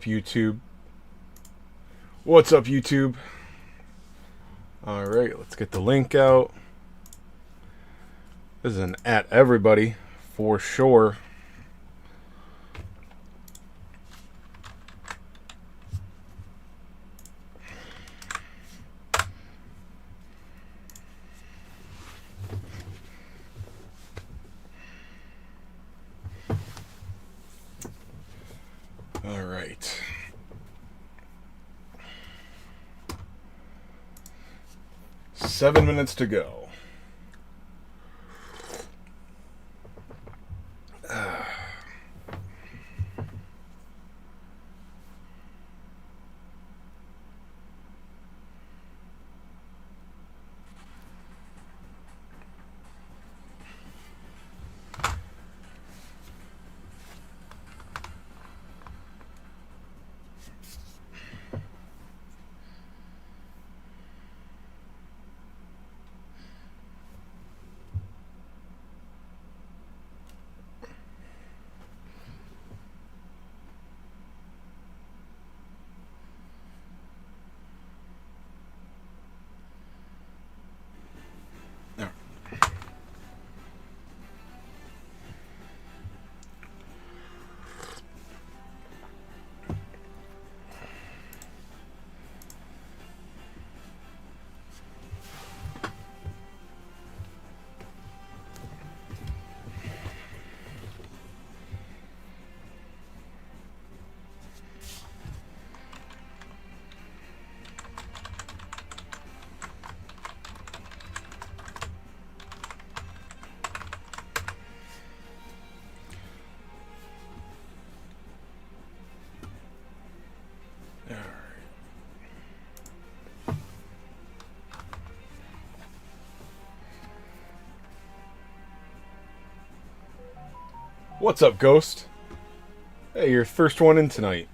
YouTube? What's up, YouTube? Alright, let's get the link out. This is an at everybody, for sure. Alright. Seven minutes to go. What's up, Ghost? Hey, you're first one in tonight.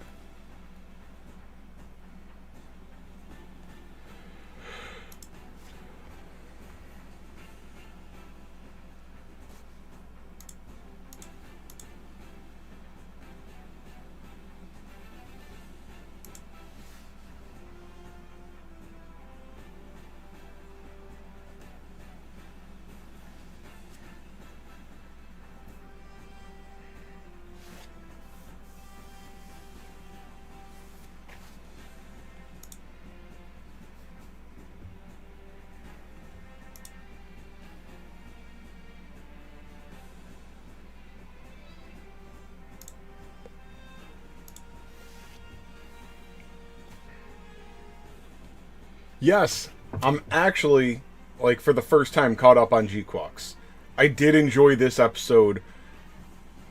Yes, I'm actually, like, for the first time caught up on G-Quux. I did enjoy this episode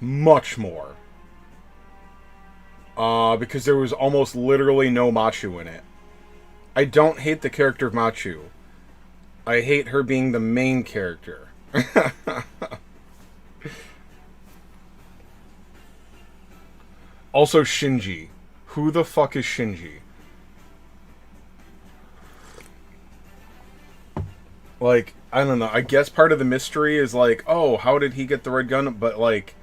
much more. Because there was almost literally no Machu in it. I don't hate the character of Machu. I hate her being the main character. Also, Shinji. Who the fuck is Shinji? Like, I don't know. I guess part of the mystery is like, oh, how did he get the red gun? But, like,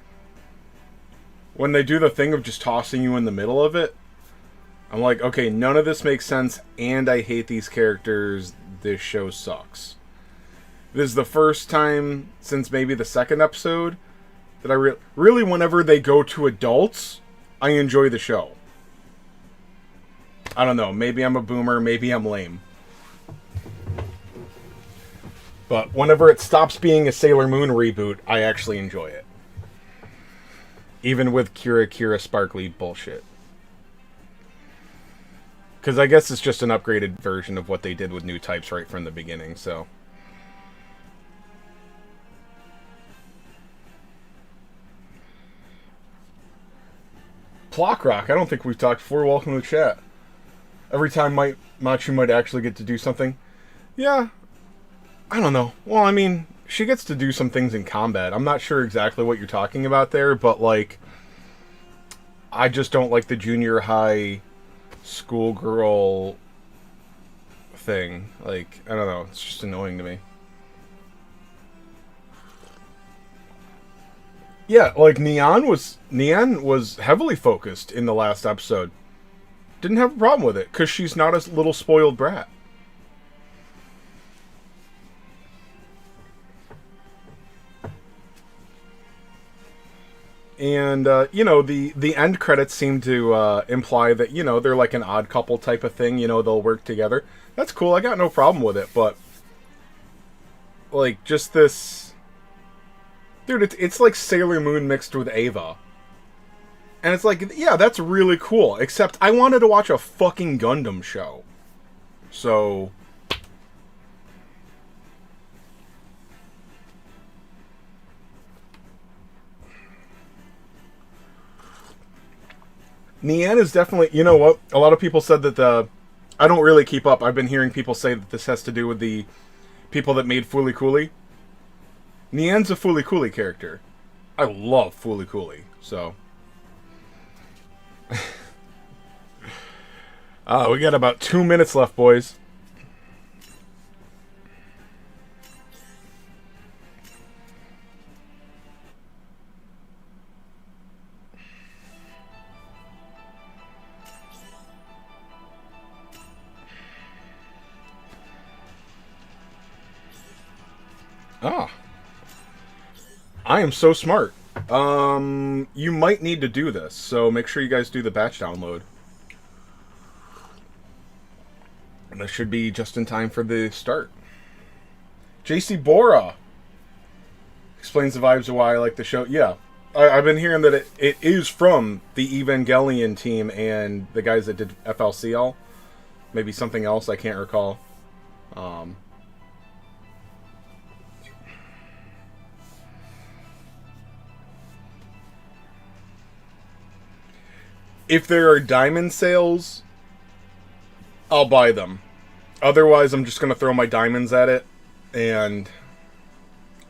when they do the thing of just tossing you in the middle of it, I'm like, okay, none of this makes sense, and I hate these characters. This show sucks. This is the first time since maybe the second episode that I really, whenever they go to adults, I enjoy the show. I don't know. Maybe I'm a boomer. Maybe I'm lame. But whenever it stops being a Sailor Moon reboot, I actually enjoy it. Even with Kira sparkly bullshit. Because I guess it's just an upgraded version of what they did with new types right from the beginning, so. Plockrock, I don't think we've talked before. Welcome to the chat. Every time Machu might actually get to do something. Yeah. I don't know. Well, I mean, she gets to do some things in combat. I'm not sure exactly what you're talking about there, but, like, I just don't like the junior high schoolgirl thing. Like, I don't know. It's just annoying to me. Yeah, like, Neon was heavily focused in the last episode. Didn't have a problem with it, because she's not a little spoiled brat. And, the end credits seem to imply that, they're like an odd couple type of thing. They'll work together. That's cool. I got no problem with it. But, like, just this... Dude, it's like Sailor Moon mixed with Ava. And it's like, yeah, that's really cool. Except I wanted to watch a fucking Gundam show. So... Nian is definitely... You know what? A lot of people said that the... I don't really keep up. I've been hearing people say that this has to do with the people that made Fooly Cooly. Nian's a Fooly Cooly character. I love Fooly Cooly, so... we got about 2 minutes left, boys. Ah. I am so smart. You might need to do this, so make sure you guys do the batch download. And this should be just in time for the start. JC Bora explains the vibes of why I like the show. Yeah, I've been hearing that it is from the Evangelion team and the guys that did FLCL. Maybe something else, I can't recall. If there are diamond sales, I'll buy them. Otherwise, I'm just going to throw my diamonds at it. And,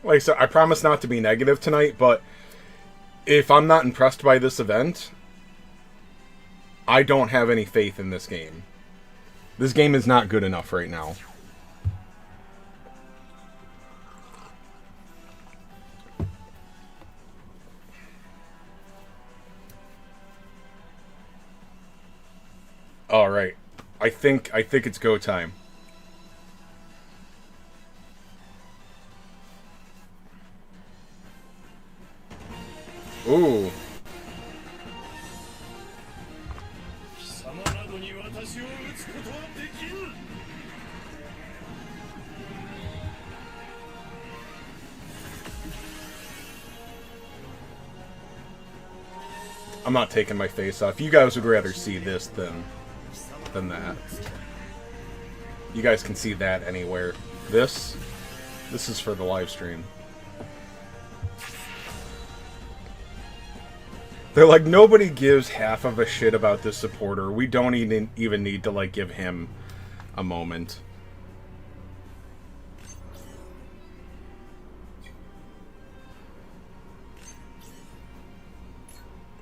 like I said, I promise not to be negative tonight, but if I'm not impressed by this event, I don't have any faith in this game. This game is not good enough right now. All right. I think it's go time. Ooh. I'm not taking my face off. You guys would rather see this than that. You guys can see that anywhere. This is for the live stream. They're like, nobody gives half of a shit about this supporter. We don't even need to, like, give him a moment.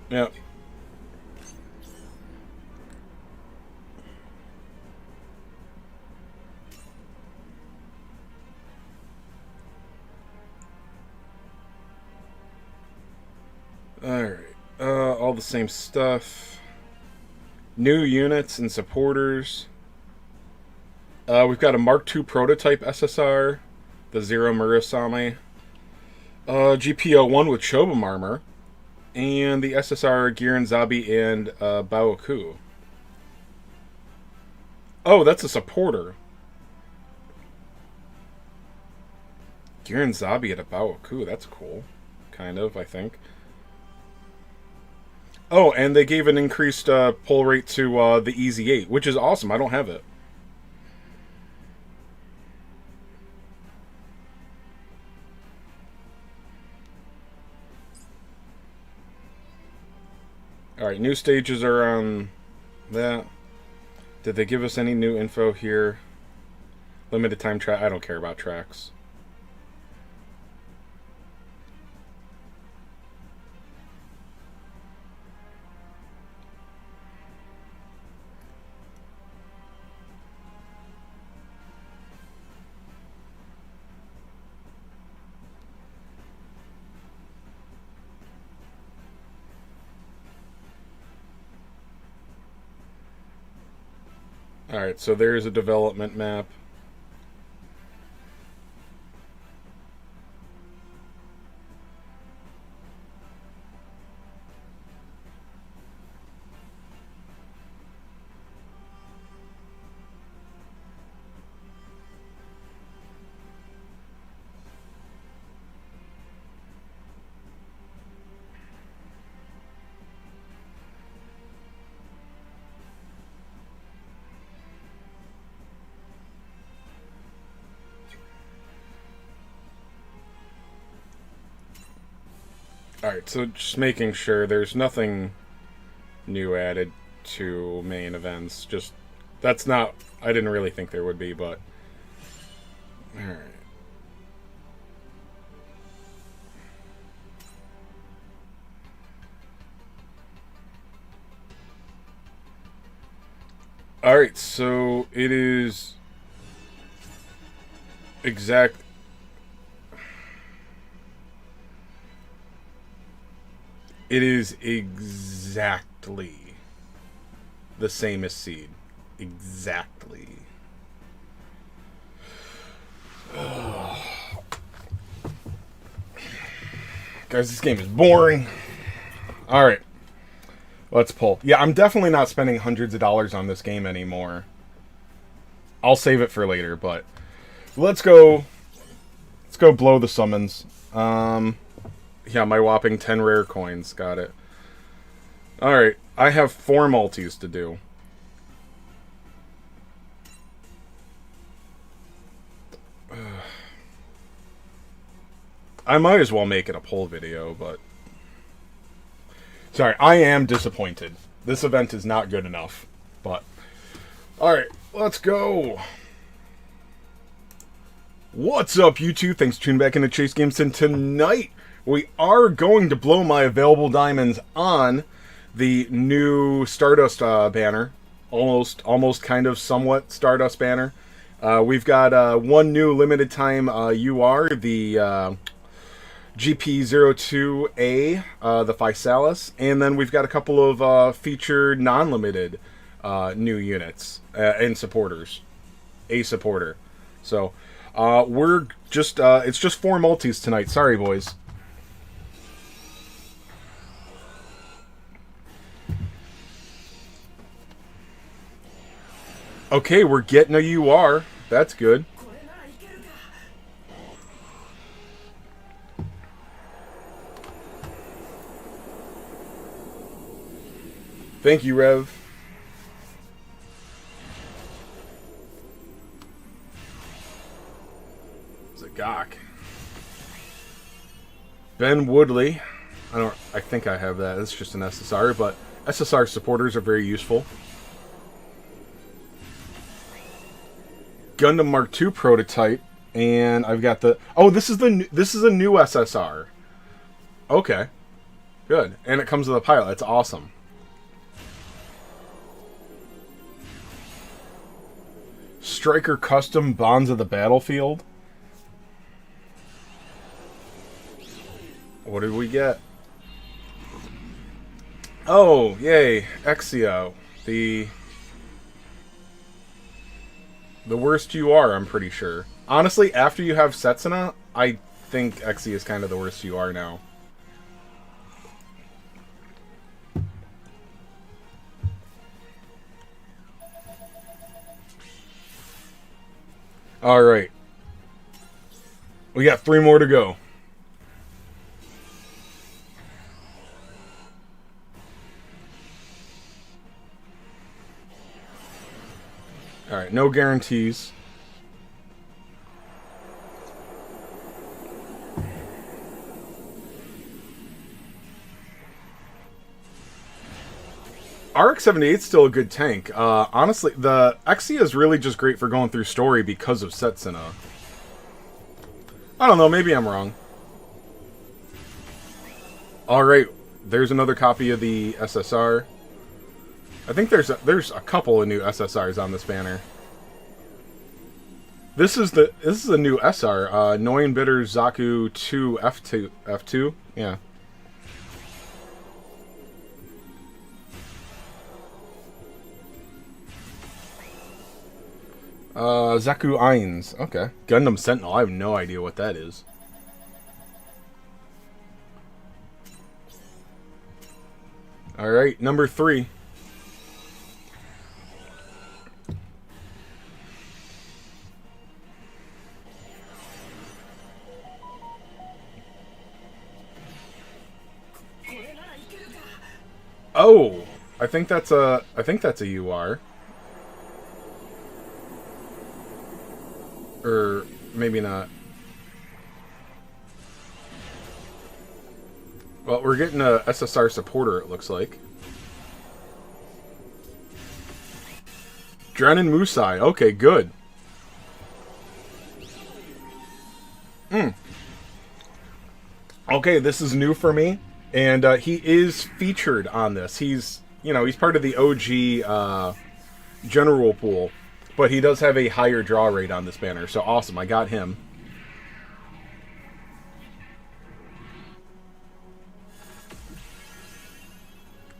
Yep. Alright. All the same stuff. New units and supporters. We've got a Mark II prototype SSR. The Zero Murasame. GPO-1 with Chobam armor. And the SSR Giran Zabi and Baoku. Oh, that's a supporter. Giran Zabi at a Baoku. That's cool. Kind of, I think. Oh, and they gave an increased pull rate to the Easy 8, which is awesome. I don't have it. Alright, new stages are on that. Did they give us any new info here? Limited time track. I don't care about tracks. Alright, so there's a development map. Alright, so just making sure there's nothing new added to main events. Just, that's not, I didn't really think there would be, but... Alright. Alright, so it is... exact... It is exactly the same as Seed. Exactly. Guys, this game is boring. Alright. Let's pull. Yeah, I'm definitely not spending hundreds of dollars on this game anymore. I'll save it for later, but... Let's go blow the summons. Yeah, my whopping 10 rare coins. Got it. Alright, I have 4 multis to do. I might as well make it a poll video, but... Sorry, I am disappointed. This event is not good enough, but... Alright, let's go! What's up, YouTube? Thanks for tuning back into Chase Games, and tonight we are going to blow my available diamonds on the new Stardust banner. Almost kind of somewhat Stardust banner. We've got one new limited time UR, the GP02A, the Physalis, and then we've got a couple of featured non-limited new units and supporters. A supporter. So, we're just, it's just 4 multis tonight. Sorry, boys. Okay, we're getting a UR. That's good. Thank you, Rev. It's a Gok. Ben Woodley. I think I have that. It's just an SSR, but SSR supporters are very useful. Gundam Mark II prototype, and I've got the... Oh, this is a new SSR. Okay. Good. And it comes with a pilot. That's awesome. Striker Custom Bonds of the Battlefield. What did we get? Oh, yay. Exio. The worst you are, I'm pretty sure. Honestly, after you have Setsuna, I think Exi is kind of the worst you are now. Alright. We got 3 more to go. Alright, no guarantees. RX-78 is still a good tank. Honestly, the Exia is really just great for going through story because of Setsuna. I don't know, maybe I'm wrong. Alright, there's another copy of the SSR. I think there's a couple of new SSRs on this banner. This is a new SR, Noin Bitter Zaku 2 F2. Yeah. Zaku Eins. Okay. Gundam Sentinel. I have no idea what that is. Alright, number 3. Oh, I think that's a UR. Or maybe not. Well, we're getting a SSR supporter, it looks like. Drennan Musai. Okay, good. Okay, this is new for me. And he is featured on this. He's part of the OG general pool. But he does have a higher draw rate on this banner. So awesome, I got him.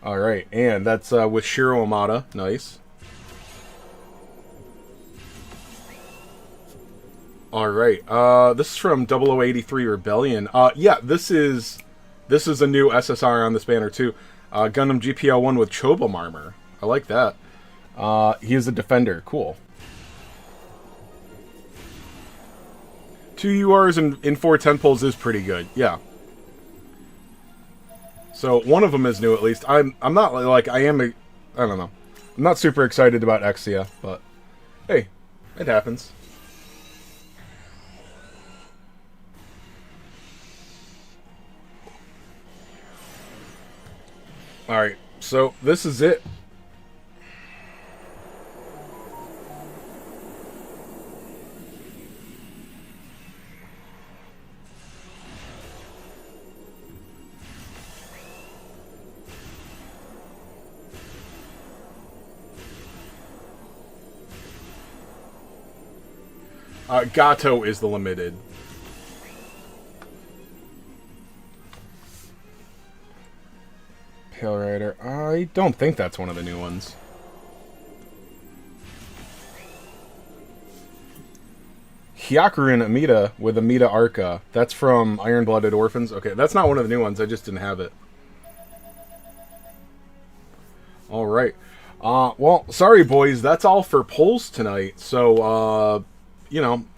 Alright, and that's with Shiro Amada. Nice. Alright, this is from 0083 Rebellion. Yeah, this is a new SSR on this banner too. Gundam GPL-1 with Chobam armor. I like that. He is a defender. Cool. 2 URs in 4 temples is pretty good. Yeah. So one of them is new at least. I'm not like I am. I don't know. I'm not super excited about Exia, but hey, it happens. Alright, so this is it. Gato is the limited. Pale Rider. I don't think that's one of the new ones. Hyakurin Amida with Amida Arca. That's from Iron-Blooded Orphans. Okay, that's not one of the new ones. I just didn't have it. Alright. Well, sorry, boys. That's all for polls tonight. So,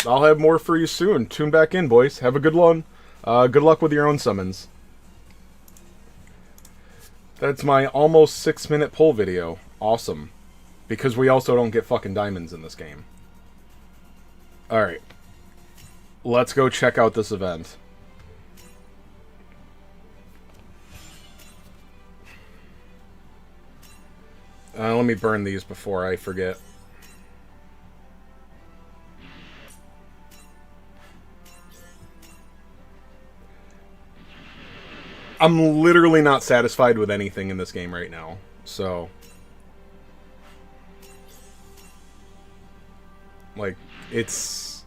I'll have more for you soon. Tune back in, boys. Have a good one. Good luck with your own summons. That's my almost 6-minute poll video. Awesome. Because we also don't get fucking diamonds in this game. Alright. Let's go check out this event. Let me burn these before I forget. I'm literally not satisfied with anything in this game right now, so... Like, it's...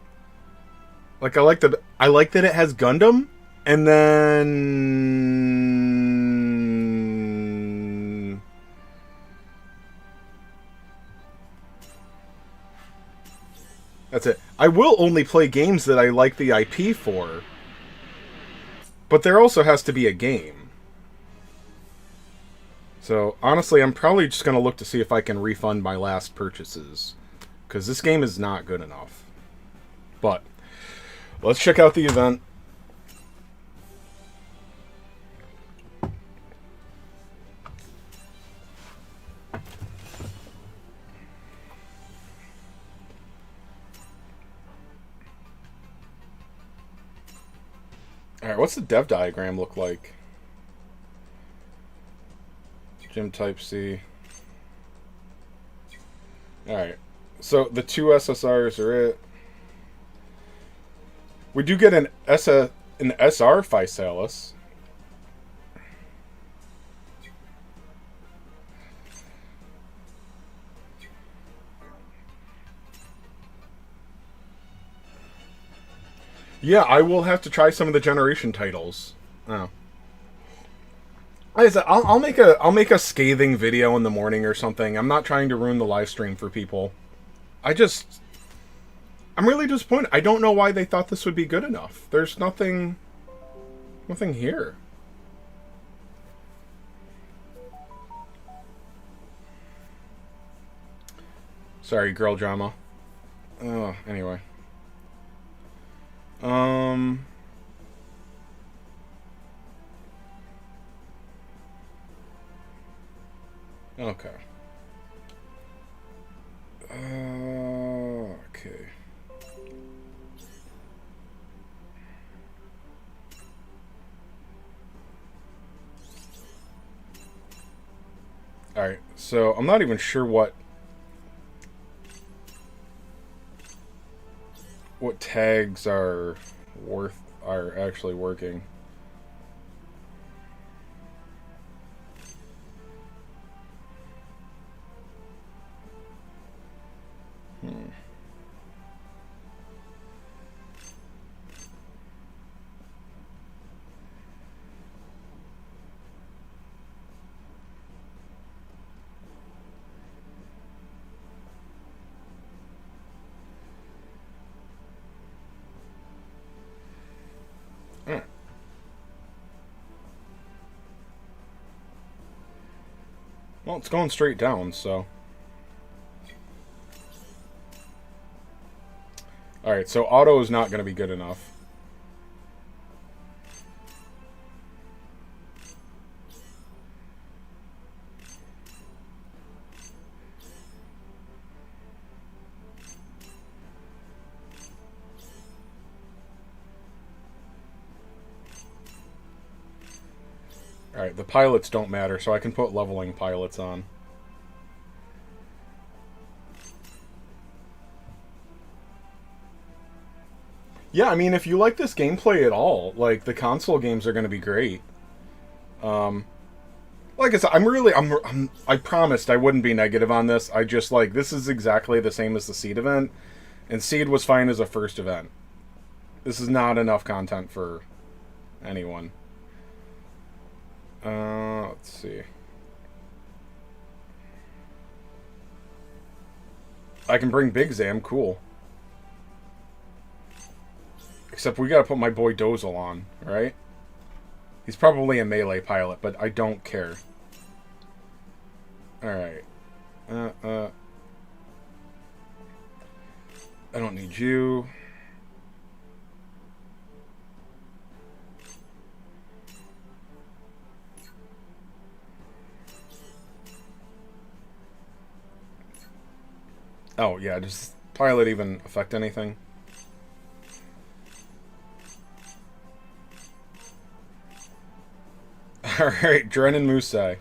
Like, I like that it has Gundam, and then... That's it. I will only play games that I like the IP for. But there also has to be a game. So, honestly, I'm probably just going to look to see if I can refund my last purchases. Because this game is not good enough. But, let's check out the event. Alright, what's the dev diagram look like? Gym Type C. Alright. So, the 2 SSRs are it. We do get an SR Physalis. Yeah, I will have to try some of the generation titles. Oh. Like I said, I'll make a scathing video in the morning or something. I'm not trying to ruin the live stream for people. I just I'm really disappointed. I don't know why they thought this would be good enough. There's nothing here. Sorry, girl drama. Anyway. Okay. Okay. Alright, so I'm not even sure what tags are actually working. Alright. Well, it's going straight down, so. Alright, so auto is not going to be good enough. Alright, the pilots don't matter, so I can put leveling pilots on. Yeah, I mean, if you like this gameplay at all, like, the console games are going to be great. Like I said, I promised I wouldn't be negative on this. I just, like, this is exactly the same as the Seed event, and Seed was fine as a first event. This is not enough content for anyone. Let's see. I can bring Big Zam, cool. Except we gotta put my boy Dozel on, right? He's probably a melee pilot, but I don't care. Alright. I don't need you. Oh, yeah, does pilot even affect anything? Alright, Dren and Musai.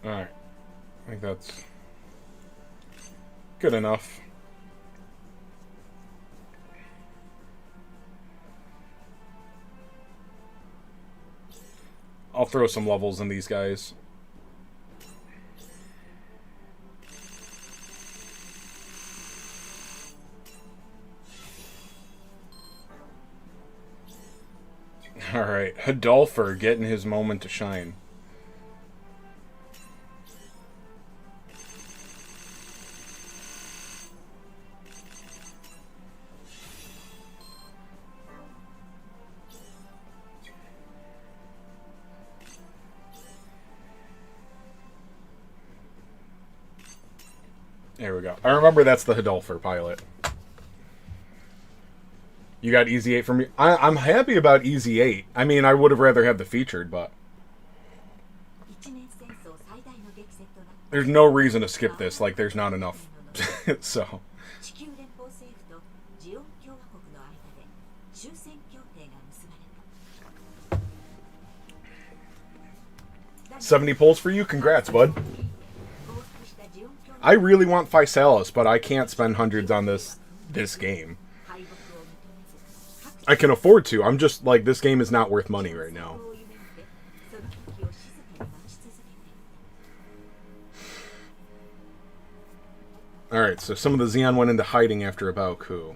Alright. I think that's good enough. I'll throw some levels in these guys. Alright, Hidolfer getting his moment to shine. There we go. I remember that's the Hidolfer pilot. You got Easy 8 from me? I'm happy about Easy 8. I mean, I would have rather had the featured, but... There's no reason to skip this, like there's not enough. So... 70 pulls for you? Congrats, bud. I really want Physalis, but I can't spend hundreds on this game. I can afford to. I'm just like, this game is not worth money right now. Alright, so some of the Xeon went into hiding after a Bao coup.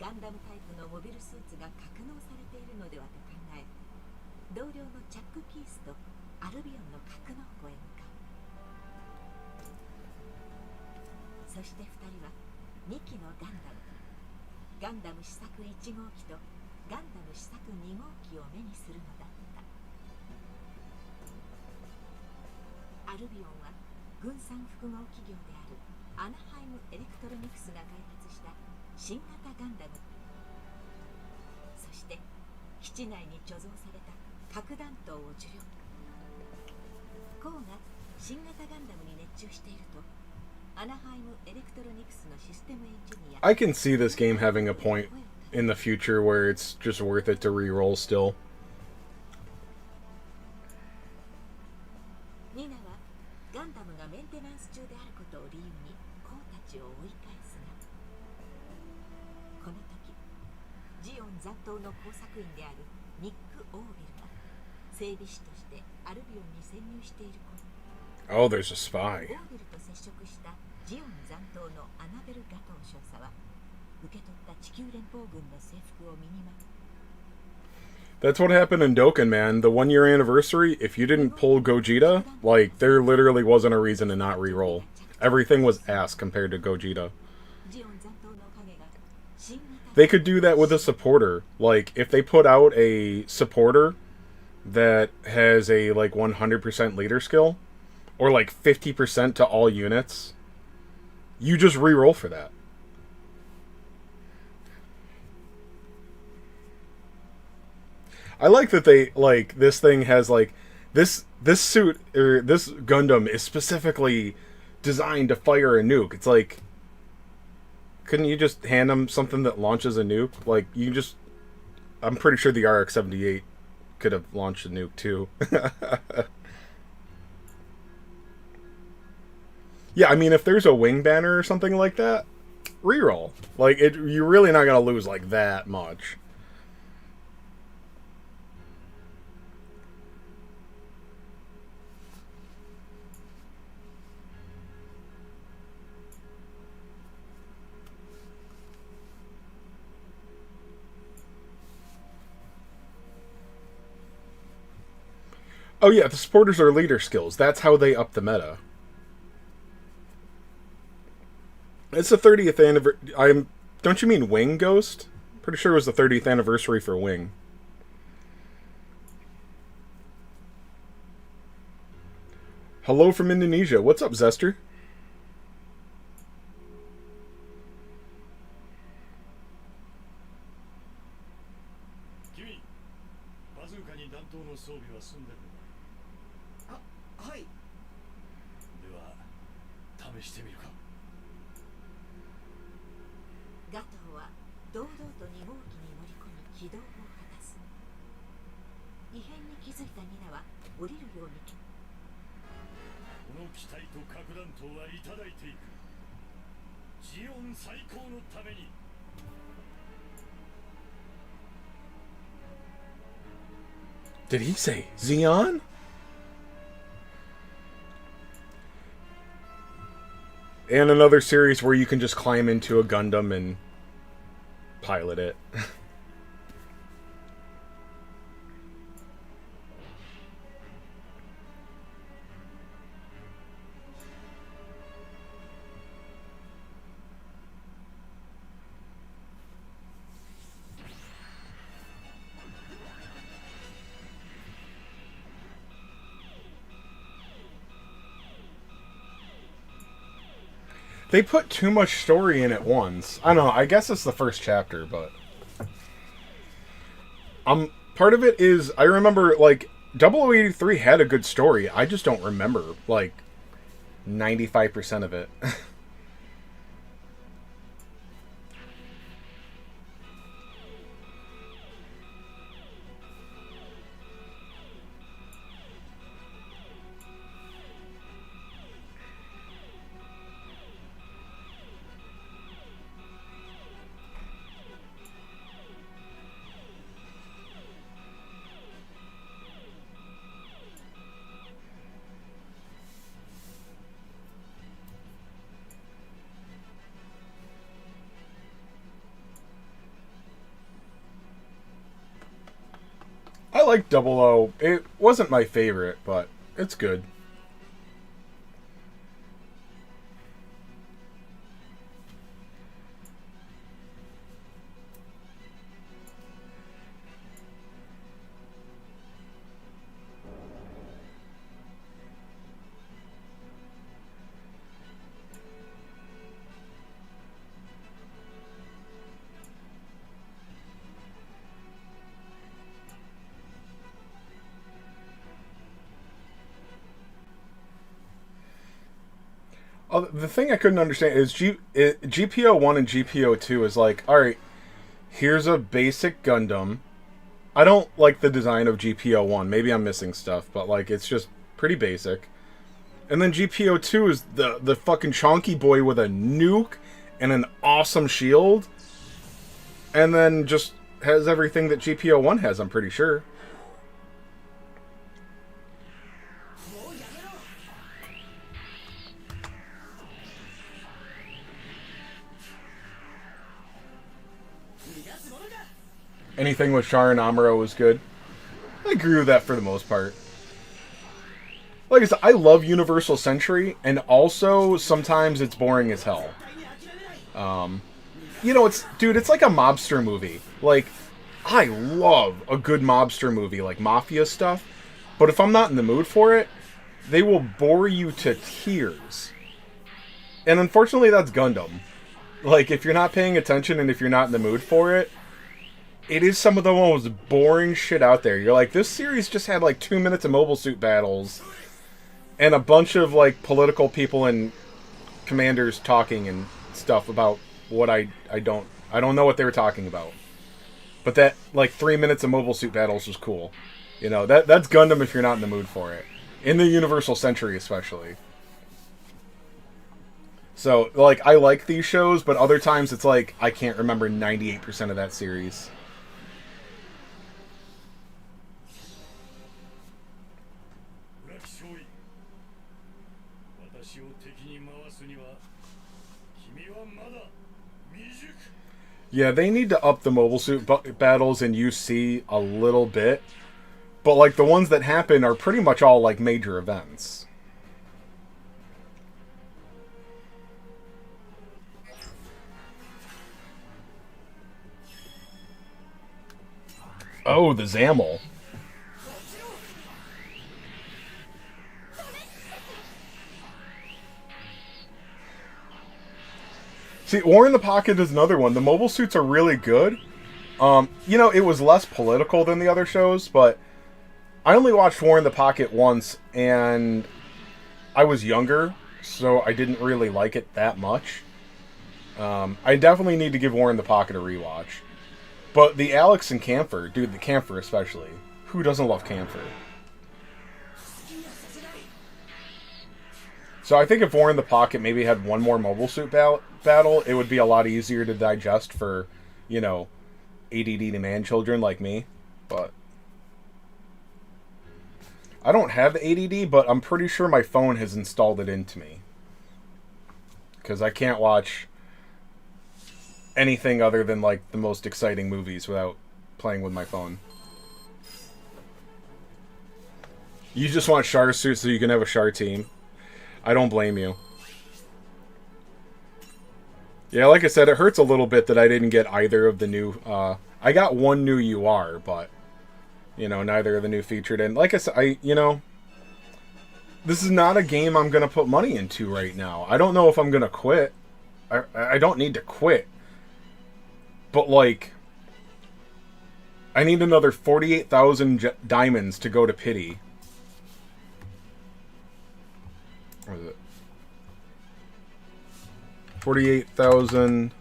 Gundam タイプのモビルスーツが格納されているのではと考え、同僚のチャック・キースとアルビオンの格納庫へ向かう。そして2人は2機のガンダム試作1号機とガンダム試作2号機を目にするのだった。アルビオンは軍産複合企業であるアナハイム・エレクトロニクスが開発した新型ガンダム、そして基地内に貯蔵された核弾頭を受領。コウが新型ガンダムに熱中していると、アナハイム・エレクトロニクスのシステムエンジニア I can see this game having a point in the future where it's just worth it to re-roll still. ニナはガンダムがメンテナンス中であることを理由にコウたちを追い返すが、この時ジオン残党の工作員であるニック・オービルが整備士としてアルビオンに潜入している頃、 Oh, there's a spy. オービルと接触したジオン残党のアナベル・ガトー少佐は受け取った地球連邦軍の制服を身にまとう。 That's what happened in Dokkan, man. The 1 year anniversary, if you didn't pull Gogeta, like, there literally wasn't a reason to not re-roll. Everything was ass compared to Gogeta. They could do that with a supporter. Like, if they put out a supporter that has a, like, 100% leader skill, or, like, 50% to all units, you just re-roll for that. I like that they, like, this thing has, like, this suit, or this Gundam is specifically designed to fire a nuke. It's like, couldn't you just hand them something that launches a nuke? Like, you just, I'm pretty sure the RX-78 could have launched a nuke, too. Yeah, I mean, if there's a wing banner or something like that, reroll. Like, you're really not going to lose, like, that much. Oh yeah, the supporters are leader skills. That's how they up the meta. It's the 30th anniversary. Don't you mean Wing Ghost? Pretty sure it was the 30th anniversary for Wing. Hello from Indonesia. What's up, Zester? Did he say Xeon? And another series where you can just climb into a Gundam and pilot it. They put too much story in at once. I don't know. I guess it's the first chapter, but part of it is I remember like 0083 had a good story. I just don't remember like 95% of it. I like 00. It wasn't my favorite, but it's good. The thing I couldn't understand is GPO 1 and GPO 2 is like, alright, here's a basic Gundam. I don't like the design of GPO 1. Maybe I'm missing stuff, but like it's just pretty basic. And then GPO 2 is the fucking chonky boy with a nuke and an awesome shield. And then just has everything that GPO 1 has, I'm pretty sure. Anything with Char and Amuro was good. I agree with that for the most part. Like I said, I love Universal Century, and also sometimes it's boring as hell. You know, it's like a mobster movie. Like, I love a good mobster movie, like Mafia stuff, but if I'm not in the mood for it, they will bore you to tears. And unfortunately, that's Gundam. Like, if you're not paying attention and if you're not in the mood for it, it is some of the most boring shit out there. You're like, this series just had like 2 minutes of mobile suit battles and a bunch of like political people and commanders talking and stuff about what I don't know what they were talking about. But that like 3 minutes of mobile suit battles was cool. You know, that's Gundam if you're not in the mood for it. In the Universal Century especially. So, like, I like these shows, but other times it's like I can't remember 98% of that series. Yeah, they need to up the mobile suit battles in UC a little bit. But, like, the ones that happen are pretty much all, like, major events. Oh, the Zamel. See, War in the Pocket is another one. The mobile suits are really good. You know, it was less political than the other shows, but I only watched War in the Pocket once, and I was younger, so I didn't really like it that much. I definitely need to give War in the Pocket a rewatch. But the Alex and Camphor, dude, the Camphor especially. Who doesn't love Camphor? So I think if War in the Pocket maybe had one more mobile suit battle, it would be a lot easier to digest for, you know, ADD to man children like me. But I don't have ADD, but I'm pretty sure my phone has installed it into me. Because I can't watch anything other than, like, the most exciting movies without playing with my phone. You just want Char suits so you can have a Char team. I don't blame you. Yeah, like I said, it hurts a little bit that I didn't get either of the new... I got one new UR, but, you know, neither of the new featured. And like I said, you know, this is not a game I'm going to put money into right now. I don't know if I'm going to quit. I don't need to quit. But, like, I need another 48,000 diamonds to go to pity. What is it? 48,000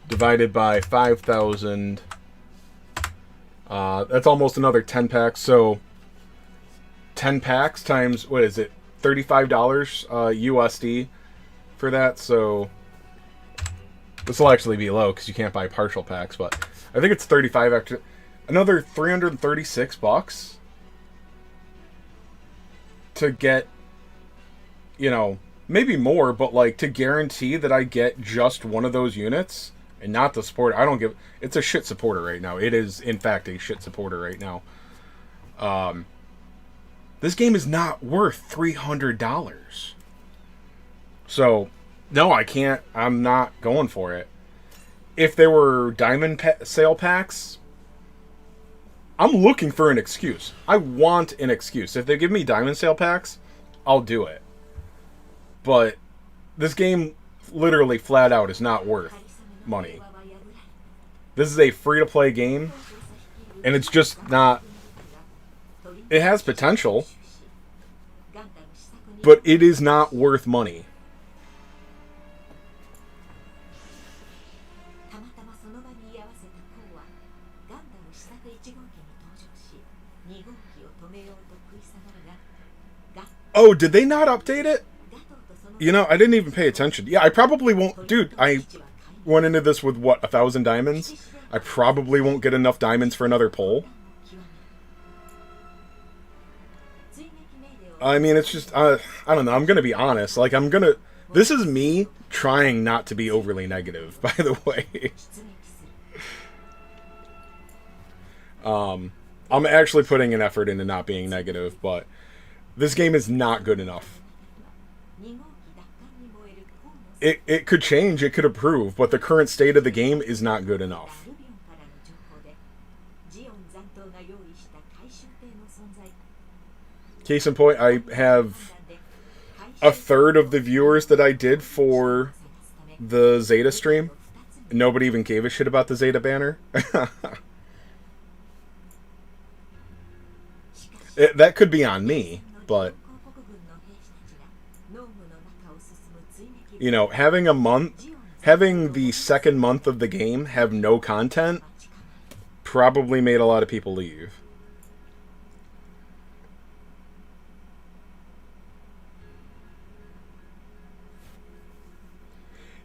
divided by 5,000. That's almost another 10 packs. So 10 packs times, what is it? $35 USD for that. So this will actually be low because you can't buy partial packs, but I think it's 35 extra. Another 336 bucks to get, you know, maybe more, but like to guarantee that I get just one of those units and not the supporter. I don't give. It's a shit supporter right now. It is, in fact, a shit supporter right now. This game is not worth $300. So, no, I can't. I'm not going for it. If there were diamond sale packs, I'm looking for an excuse. I want an excuse. If they give me diamond sale packs, I'll do it. But this game, literally, flat out, is not worth money. This is a free-to-play game, and it's just not... It has potential, but it is not worth money. Oh, did they not update it? You know, I didn't even pay attention. Yeah, I probably won't... Dude, I went into this with, what, 1,000 diamonds? I probably won't get enough diamonds for another pull. I mean, it's just... I don't know, I'm gonna be honest. Like, I'm gonna... This is me trying not to be overly negative, by the way. I'm actually putting an effort into not being negative, but this game is not good enough. It could change, it could improve, but the current state of the game is not good enough. Case in point, I have a third of the viewers that I did for the Zeta stream. Nobody even gave a shit about the Zeta banner. That could be on me, but... You know, having the second month of the game have no content probably made a lot of people leave.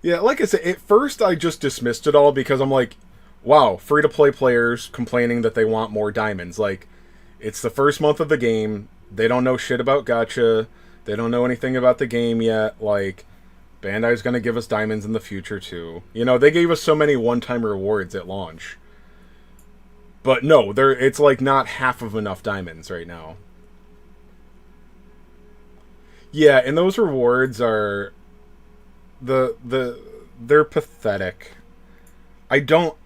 Yeah, like I said, at first I just dismissed it all because I'm like, wow, free-to-play players complaining that they want more diamonds. Like, it's the first month of the game, they don't know shit about gacha, they don't know anything about the game yet, like... Bandai's going to give us diamonds in the future, too. You know, they gave us so many one-time rewards at launch. But no, it's like not half of enough diamonds right now. Yeah, and those rewards are they're pathetic. I don't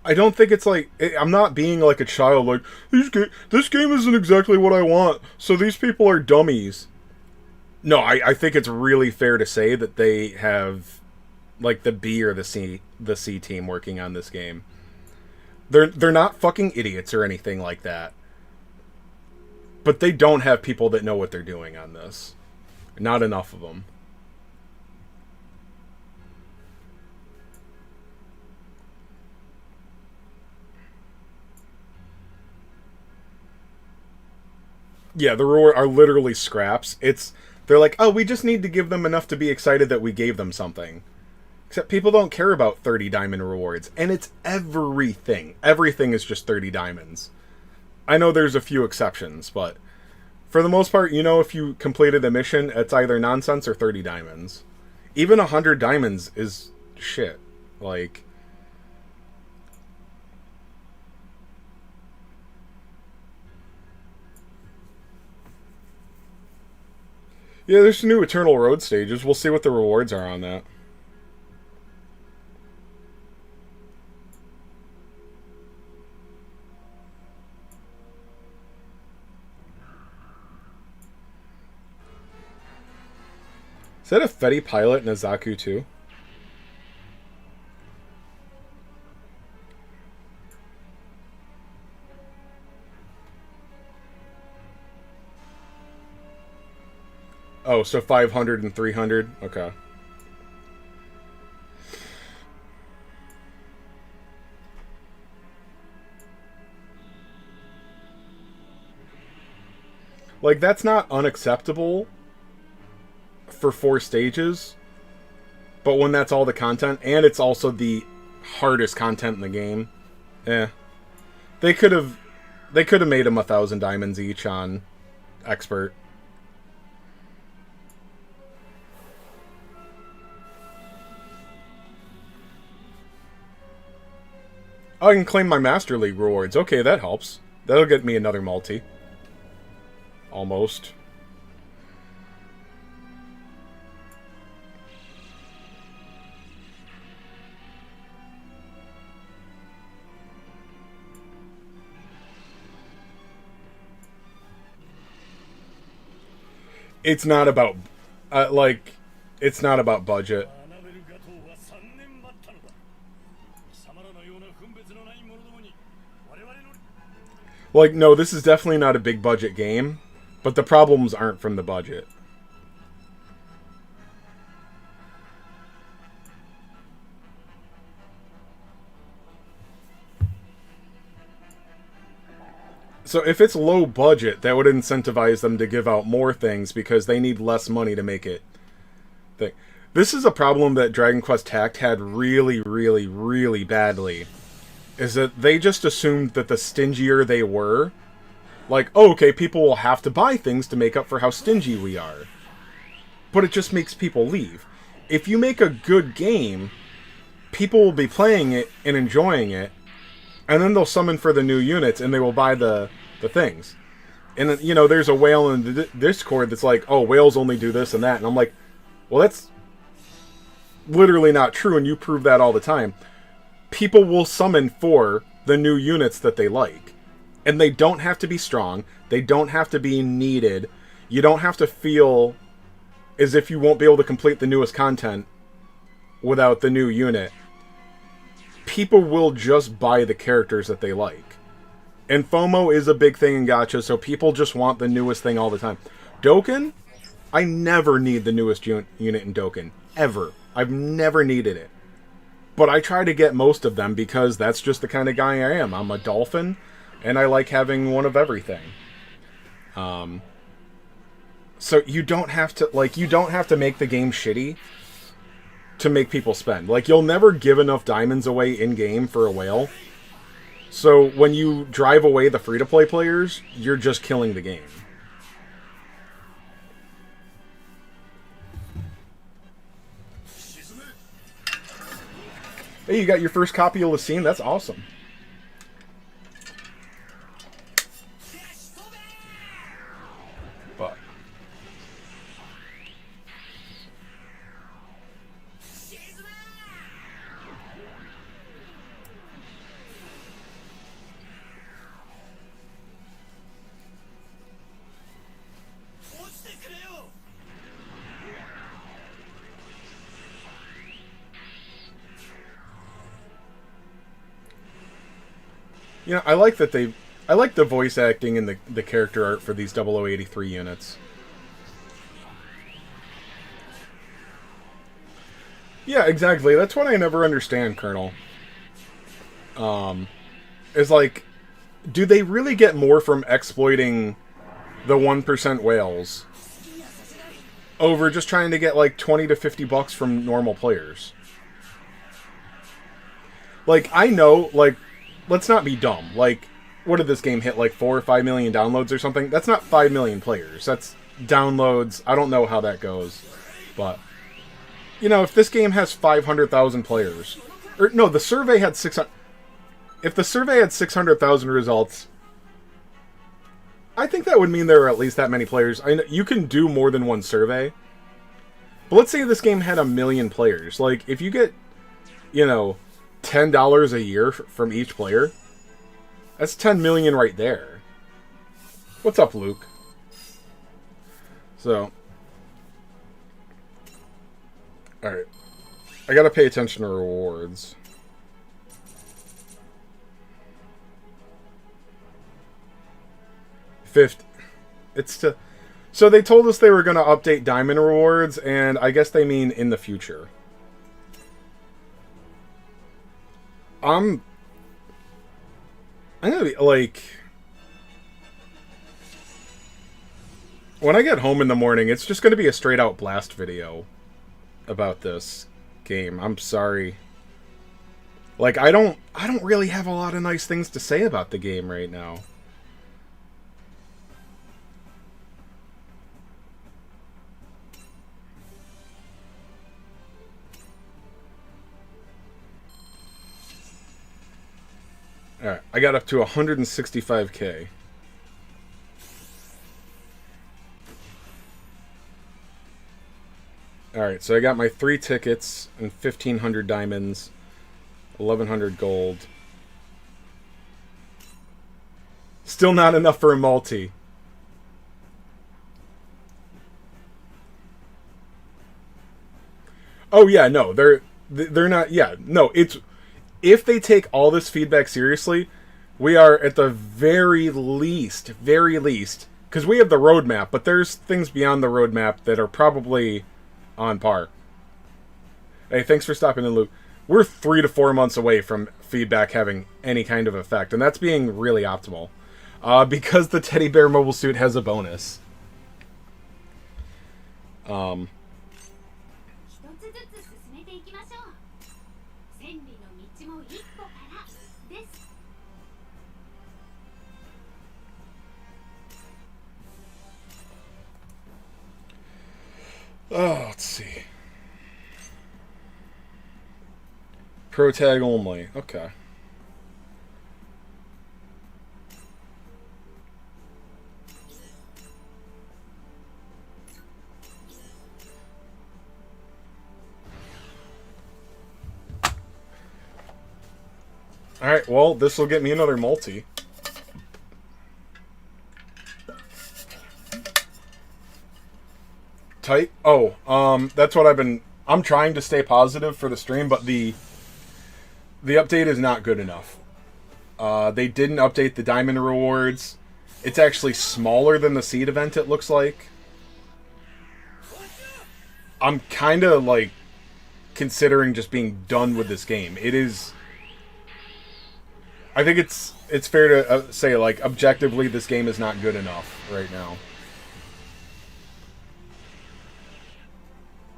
think it's like I'm not being like a child. Like this game isn't exactly what I want, so these people are dummies. No, I think it's really fair to say that they have like the B or the C team working on this game. They're not fucking idiots or anything like that. But they don't have people that know what they're doing on this. Not enough of them. Yeah, the reward are literally scraps. They're like, oh, we just need to give them enough to be excited that we gave them something. Except people don't care about 30 diamond rewards. And it's everything. Everything is just 30 diamonds. I know there's a few exceptions, but for the most part, if you completed a mission, it's either nonsense or 30 diamonds. Even 100 diamonds is shit. Like, yeah, there's new Eternal Road stages. We'll see what the rewards are on that. Is that a Fetty pilot in a Zaku too? Oh, so 500 and 300? Okay. Like, that's not unacceptable for 4 stages, but when that's all the content, and it's also the hardest content in the game, they could have made them 1,000 diamonds each on expert. I can claim my Master League rewards. Okay, that helps. That'll get me another multi. Almost. It's not about, it's not about budget. Like, no, this is definitely not a big budget game, but the problems aren't from the budget. So if it's low budget, that would incentivize them to give out more things because they need less money to make it. This is a problem that Dragon Quest Tact had really, really, really badly. Is that they just assumed that the stingier they were, like, oh, okay, people will have to buy things to make up for how stingy we are. But it just makes people leave. If you make a good game, people will be playing it and enjoying it, and then they'll summon for the new units and they will buy the things. And, there's a whale in the Discord that's like, oh, whales only do this and that. And I'm like, well, that's literally not true, and you prove that all the time. People will summon for the new units that they like. And they don't have to be strong. They don't have to be needed. You don't have to feel as if you won't be able to complete the newest content without the new unit. People will just buy the characters that they like. And FOMO is a big thing in gacha, so people just want the newest thing all the time. Dokkan? I never need the newest unit in Dokkan. Ever. I've never needed it. But I try to get most of them because that's just the kind of guy I am. I'm a dolphin, and I like having one of everything. So you don't have to make the game shitty to make people spend. Like, you'll never give enough diamonds away in-game for a whale. So when you drive away the free-to-play players, you're just killing the game. Hey, you got your first copy of Lucine? That's awesome. You know, I like that I like the voice acting and the character art for these 0083 units. Yeah, exactly. That's what I never understand, Colonel. Is like, do they really get more from exploiting the 1% whales over just trying to get like 20 to 50 bucks from normal players? Like, I know, like, let's not be dumb. Like, what did this game hit? Like 4 or 5 million downloads or something? That's not 5 million players. That's downloads. I don't know how that goes. But, you know, if this game has 500,000 players, or no, the survey had 600. If the survey had 600,000 results, I think that would mean there are at least that many players. I know you can do more than one survey. But let's say this game had 1 million players. Like, if you get, you know, $10 a year from each player, that's 10 million right there. What's up, Luke? So, alright. I gotta pay attention to rewards. Fifth. It's to... So they told us they were going to update diamond rewards, and I guess they mean in the future. I'm gonna be, like... When I get home in the morning, it's just going to be a straight-out blast video about this game. I'm sorry. Like, I don't really have a lot of nice things to say about the game right now. Alright, I got up to 165k. Alright, so I got my 3 tickets and 1,500 diamonds, 1,100 gold. Still not enough for a multi. Oh yeah, no, they're not. Yeah, no, it's... If they take all this feedback seriously, we are at the very least, because we have the roadmap, but there's things beyond the roadmap that are probably on par. Hey, thanks for stopping in, Luke. We're 3 to 4 months away from feedback having any kind of effect, and that's being really optimal. Because the teddy bear mobile suit has a bonus. Oh, let's see. Pro tag only. Okay. Alright, well, this will get me another multi. Tight? Oh, that's what I'm trying to stay positive for the stream, but the update is not good enough. They didn't update the diamond rewards. It's actually smaller than the seed event, it looks like. I'm kind of, like, considering just being done with this game. It is... I think it's fair to say, like, objectively, this game is not good enough right now.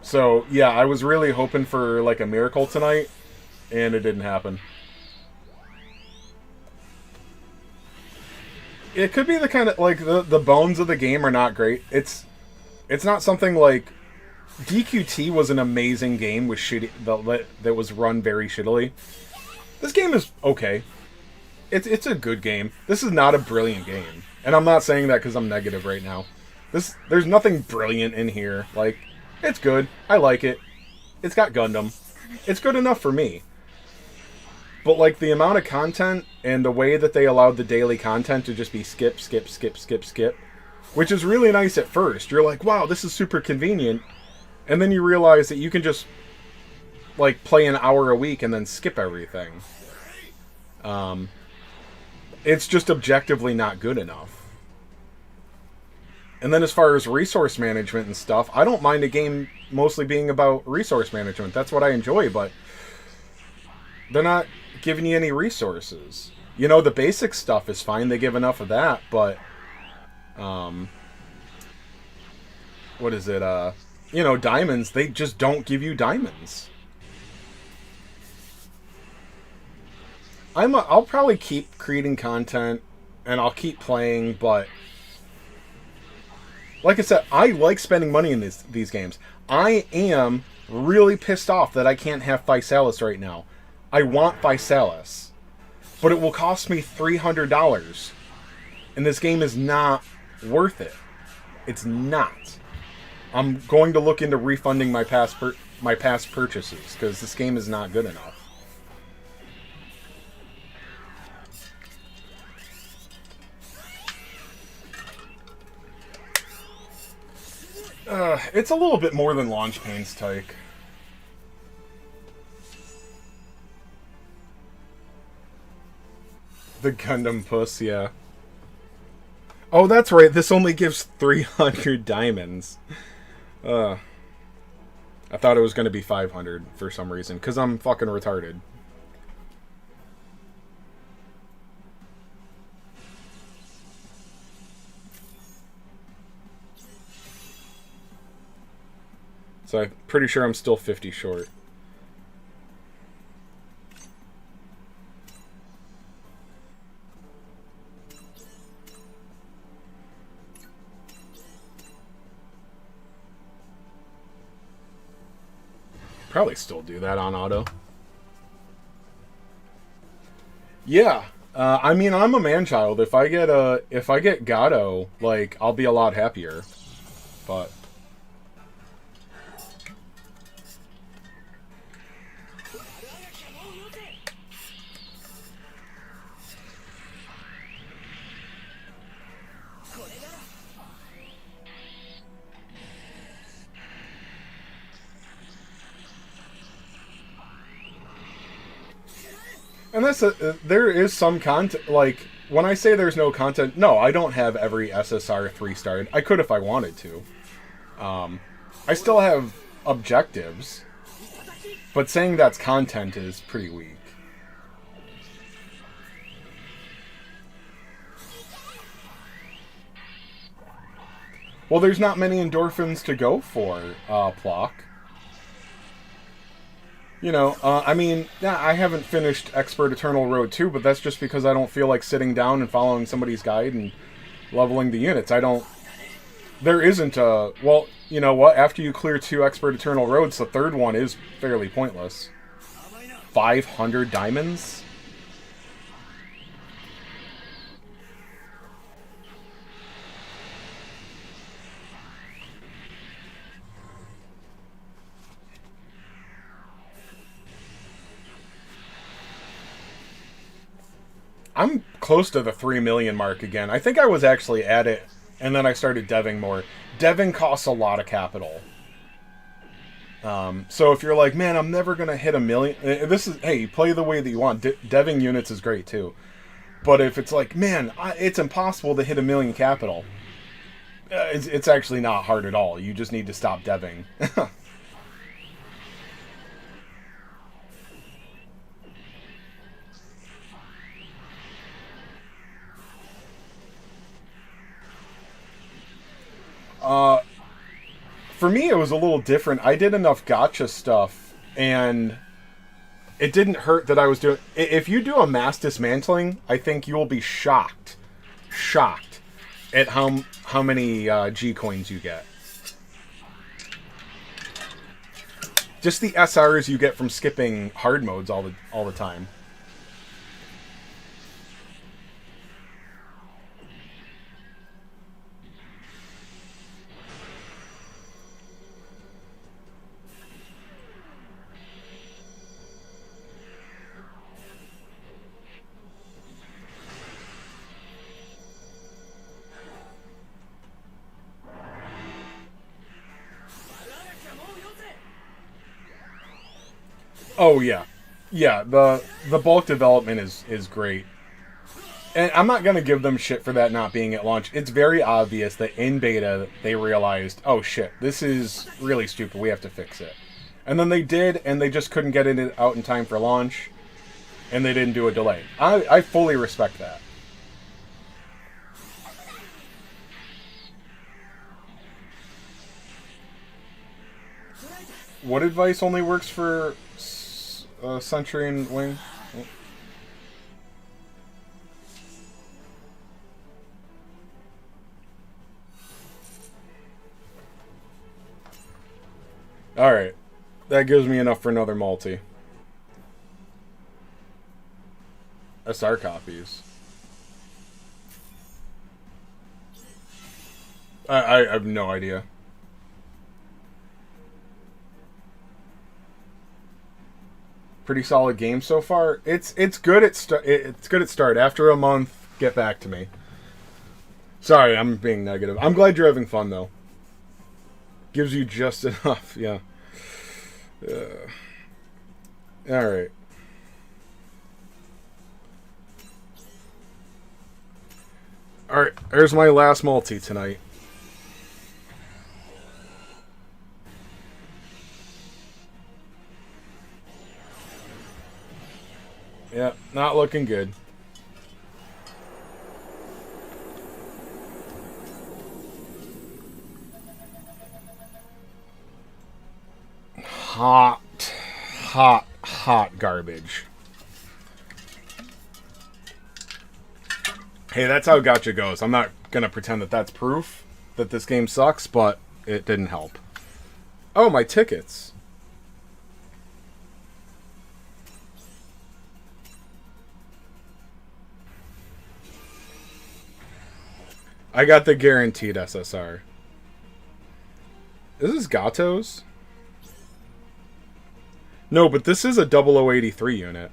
So, yeah, I was really hoping for, like, a miracle tonight, and it didn't happen. It could be the kind of, like, the bones of the game are not great. It's not something like... DQT was an amazing game with that was run very shittily. This game is okay. It's a good game. This is not a brilliant game. And I'm not saying that because I'm negative right now. There's nothing brilliant in here. Like, it's good. I like it. It's got Gundam. It's good enough for me. But, like, the amount of content and the way that they allowed the daily content to just be skip, which is really nice at first. You're like, wow, this is super convenient. And then you realize that you can just, like, play an hour a week and then skip everything. It's just objectively not good enough. And then as far as resource management and stuff, I don't mind a game mostly being about resource management. That's what I enjoy, but they're not giving you any resources. You know, the basic stuff is fine. They give enough of that, but what is it? You know, diamonds, they just don't give you diamonds. I'll probably keep creating content and I'll keep playing, but like I said, I like spending money in these games. I am really pissed off that I can't have Physalis right now. I want Physalis, but it will cost me $300, and this game is not worth it. It's not. I'm going to look into refunding my past purchases because this game is not good enough. It's a little bit more than launch pains, Tyke. The Gundam puss, yeah. Oh, that's right. This only gives 300 diamonds. I thought it was going to be 500 for some reason, because I'm fucking retarded. So I'm pretty sure I'm still 50 short. Probably still do that on auto. Yeah. I mean, I'm a man-child. If I get Gato, like, I'll be a lot happier. But and there is some content, like, when I say there's no content, no, I don't have every SSR 3-starred. I could if I wanted to. I still have objectives, but saying that's content is pretty weak. Well, there's not many endorphins to go for, Plock. You know, I mean, yeah, I haven't finished Expert Eternal Road 2, but that's just because I don't feel like sitting down and following somebody's guide and leveling the units. There isn't a... Well, you know what? After you clear 2 Expert Eternal Roads, the third one is fairly pointless. 500 diamonds? I'm close to the 3 million mark again. I think I was actually at it, and then I started deving more. Deving costs a lot of capital. So if you're like, man, I'm never going to hit 1 million... hey, play the way that you want. Deving units is great, too. But if it's like, man, it's impossible to hit 1 million capital, it's actually not hard at all. You just need to stop deving. For me, it was a little different. I did enough gacha stuff, and it didn't hurt that I was doing... If you do a mass dismantling, I think you will be shocked at how many G coins you get. Just the SRs you get from skipping hard modes all the time. Oh yeah, yeah. The bulk development is great. And I'm not going to give them shit for that not being at launch. It's very obvious that in beta, they realized, oh shit, this is really stupid. We have to fix it. And then they did, and they just couldn't get it out in time for launch. And they didn't do a delay. I fully respect that. What advice only works for Sentry and Wing? Alright. That gives me enough for another multi. SR copies. I have no idea. Pretty solid game so far. It's good at start. After a month, get back to me. Sorry, I'm being negative. I'm glad you're having fun though. Gives you just enough, yeah. All right. All right. There's my last multi tonight. Yeah, not looking good. Hot garbage. Hey, that's how gacha goes. I'm not gonna pretend that that's proof that this game sucks, but it didn't help. Oh, my tickets. I got the guaranteed SSR. Is this Gato's? No, but this is a 0083 unit.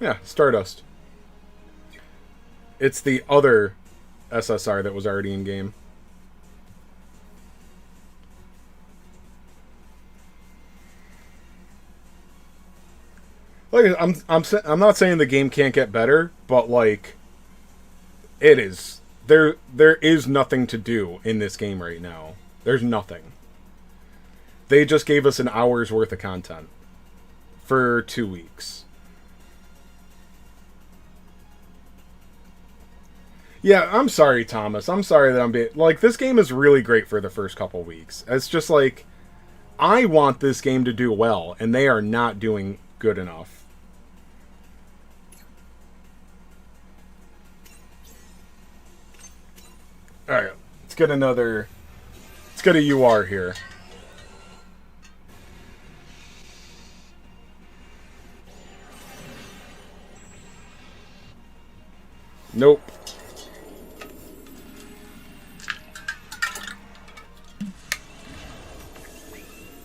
Yeah, Stardust. It's the other SSR that was already in game. Like I'm not saying the game can't get better, but like it is. There is nothing to do in this game right now. There's nothing. They just gave us an hour's worth of content for 2 weeks. Yeah, I'm sorry, Thomas. I'm sorry that I'm being... Like, this game is really great for the first couple weeks. It's just like, I want this game to do well, and they are not doing good enough. Alright, let's get another... Let's get a UR here. Nope.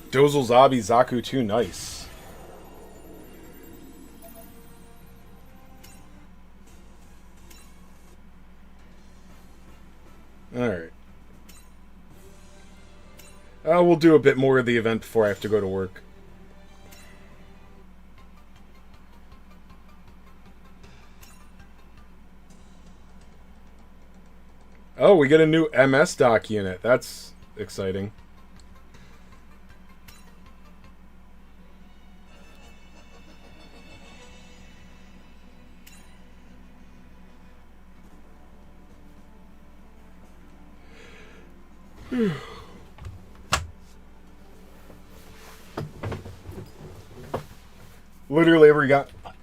Dozel Zabi Zaku 2, nice. Alright. We'll do a bit more of the event before I have to go to work. Oh, we get a new MS dock unit. That's exciting. Literally every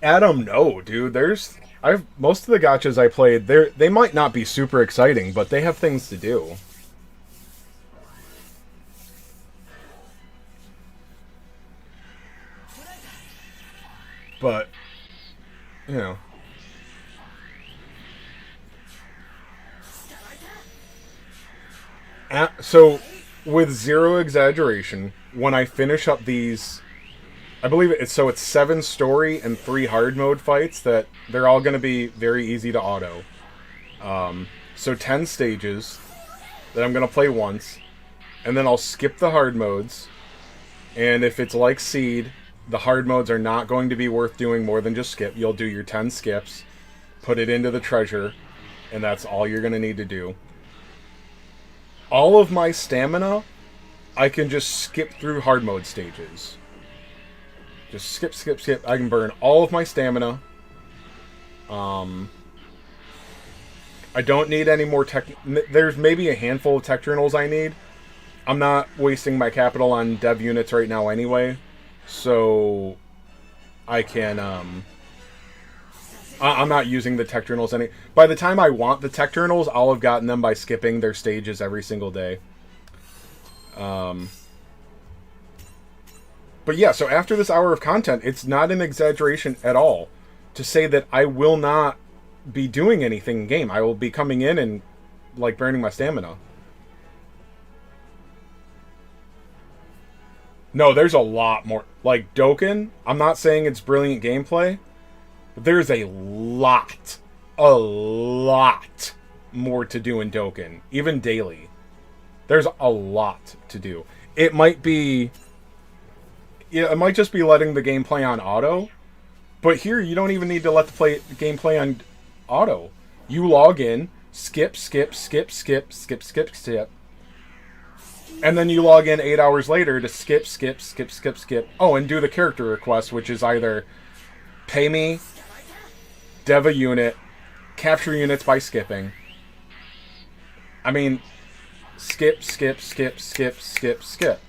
Adam, no, dude. Most of the gachas I played, they might not be super exciting, but they have things to do. But, you know. So, with zero exaggeration, when I finish up these, I believe it's 7 story and 3 hard mode fights that they're all going to be very easy to auto. So 10 stages that I'm going to play once, and then I'll skip the hard modes, and if it's like Seed, The hard modes are not going to be worth doing more than just skip. You'll do your 10 skips, put it into the treasure, and that's all you're going to need to do. All of my stamina, I can just skip through hard mode stages. Just skip, skip, skip. I can burn all of my stamina. I don't need any more tech. There's maybe a handful of tech journals I need. I'm not wasting my capital on dev units right now anyway. So I can, I'm not using the tech journals any. By the time I want the tech journals, I'll have gotten them by skipping their stages every single day. But yeah, so after this hour of content, it's not an exaggeration at all to say that I will not be doing anything in game. I will be coming in and like burning my stamina. No, there's a lot more. Like Dokkan, I'm not saying it's brilliant gameplay, but there's a lot more to do in Dokkan, even daily. There's a lot to do. It might be, yeah, it might just be letting the game play on auto, but here you don't even need to let the game play on auto. You log in, skip, skip, skip, skip, skip, skip, skip, and then you log in 8 hours later to skip, skip, skip, skip, skip. Oh, and do the character request, which is either pay me, dev a unit, capture units by skipping. I mean, skip, skip, skip, skip, skip, skip.